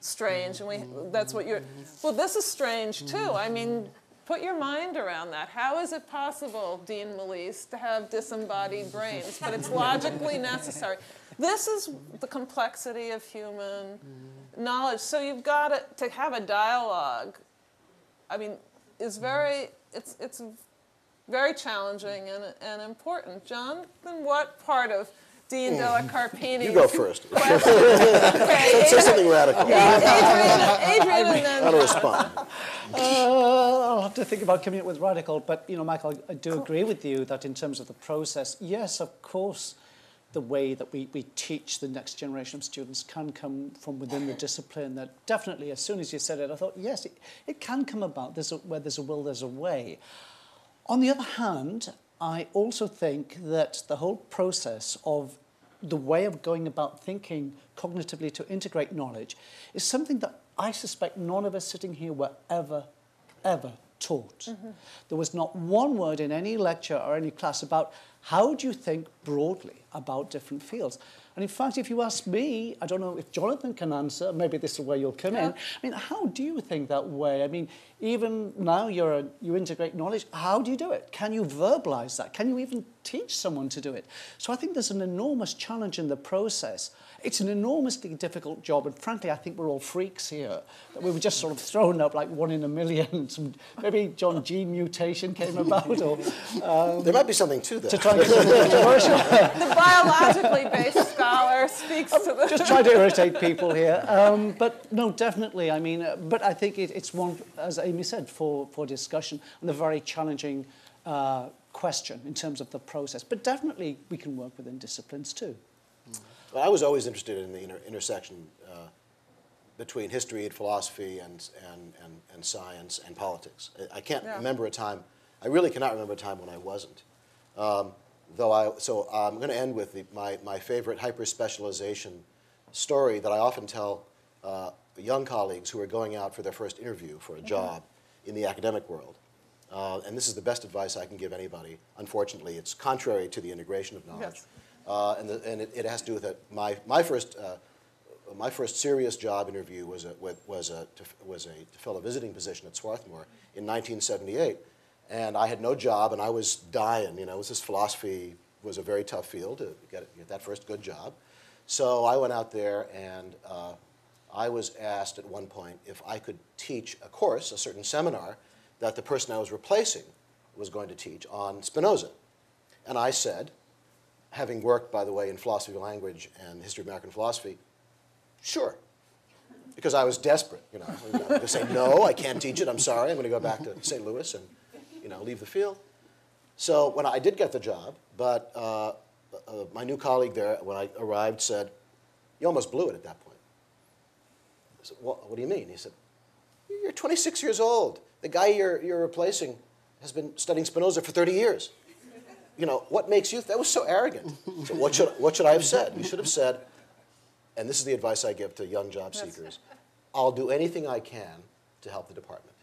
strange, and that's what you're, well, this is strange too. I mean, put your mind around that. How is it possible, Dean Melise, to have disembodied brains, but it's logically necessary? This is the complexity of human knowledge. So you've got to have a dialogue, I mean, it's very challenging and important. Jonathan, what part of Dean Della Carpini? You go first. Okay, say something radical. Adrian, and then how to respond. I'll have to think about coming up with radical, but Michael, I do agree with you that in terms of the process, yes, of course, the way that we teach the next generation of students can come from within the discipline. That definitely, as soon as you said it, I thought, yes, it can come about. Where there's a will, there's a way. On the other hand, I also think that the whole process of the way of going about thinking cognitively to integrate knowledge is something that I suspect none of us sitting here were ever taught. Mm-hmm. There was not one word in any lecture or any class about how do you think broadly about different fields. And in fact, if you ask me, I don't know if Johnathon can answer, maybe this is where you'll come in. I mean, how do you think that way? I mean, even now you integrate knowledge, how do you do it? Can you verbalize that? Can you even teach someone to do it? So I think there's an enormous challenge in the process. It's an enormously difficult job, and frankly, I think we're all freaks here. That we were just sort of thrown up like 1 in a million. Maybe gene mutation came about, or there might be something to that. To try and get controversial. The biologically based scholar speaks to the. Just trying to irritate people here, but no, definitely. I mean, but I think it's one, as Amy said, for discussion and a very challenging question in terms of the process. But definitely, we can work within disciplines too. Well, I was always interested in the intersection between history and philosophy and science and politics. I can't remember a time, I really cannot remember a time when I wasn't. So I'm going to end with my favorite hyper-specialization story that I often tell young colleagues who are going out for their first interview for a job in the academic world. And this is the best advice I can give anybody. Unfortunately, it's contrary to the integration of knowledge. Yes. And it has to do with that. My first serious job interview was to fill a visiting position at Swarthmore in 1978, and I had no job and I was dying. You know, this philosophy was a very tough field to get that first good job. So I went out there and I was asked at one point if I could teach a course, a certain seminar that the person I was replacing was going to teach on Spinoza, and I said, having worked, by the way, in philosophy of language and history of American philosophy, sure. Because I was desperate, you know. I'm going to say, no, I can't teach it, I'm sorry. I'm going to go back to St. Louis and, you know, leave the field. So when I did get the job, but my new colleague there, when I arrived, said, you almost blew it at that point. I said, well, what do you mean? He said, you're 26 years old. The guy you're replacing has been studying Spinoza for 30 years. You know, what makes you, that was so arrogant. So what should I have said? You should have said, and this is the advice I give to young job seekers, I'll do anything I can to help the department.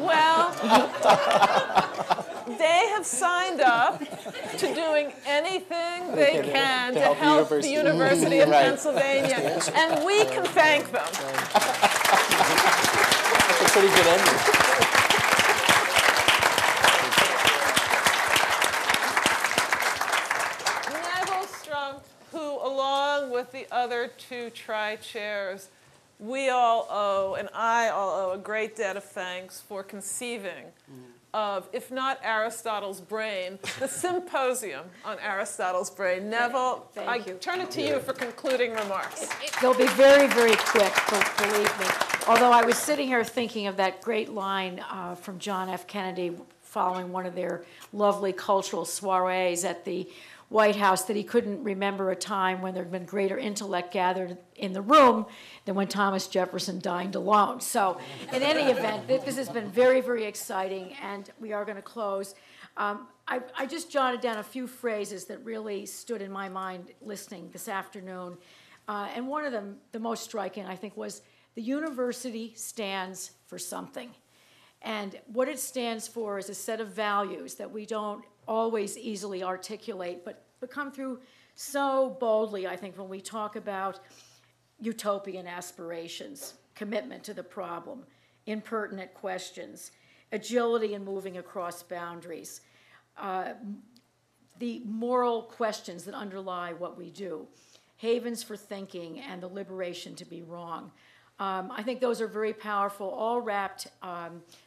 Well, they have signed up to doing anything they can to help the University of Pennsylvania, and we can thank them. That's a pretty good ending. With the other two tri-chairs, we all owe, and I all owe, a great debt of thanks for conceiving of, if not Aristotle's brain, the Symposium on Aristotle's brain. Neville, I turn it to you for concluding remarks. They'll be very, very quick, believe me. Although I was sitting here thinking of that great line from John F. Kennedy following one of their lovely cultural soirees at the White House, that he couldn't remember a time when there had been greater intellect gathered in the room than when Thomas Jefferson dined alone. So in any event, this has been very, very exciting, and we are going to close. I just jotted down a few phrases that really stood in my mind listening this afternoon. And one of them, the most striking, I think, was the university stands for something. And what it stands for is a set of values that we don't always easily articulate, but come through so boldly, I think, when we talk about utopian aspirations, commitment to the problem, impertinent questions, agility in moving across boundaries, the moral questions that underlie what we do, havens for thinking, and the liberation to be wrong. I think those are very powerful, all wrapped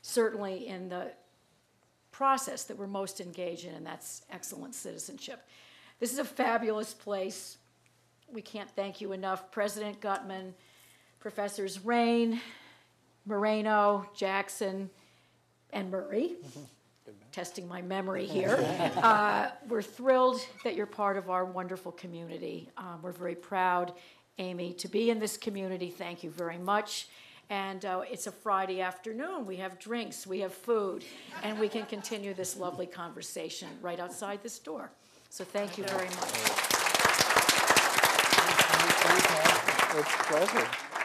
certainly in the process that we're most engaged in, and that's excellent citizenship. This is a fabulous place. We can't thank you enough. President Gutmann, Professors Raine, Moreno, Jackson, and Murry. Testing my memory here. We're thrilled that you're part of our wonderful community. We're very proud, Amy, to be in this community. Thank you very much. And it's a Friday afternoon. We have drinks, we have food, and we can continue this lovely conversation right outside this door. So thank you very much. It's a pleasure.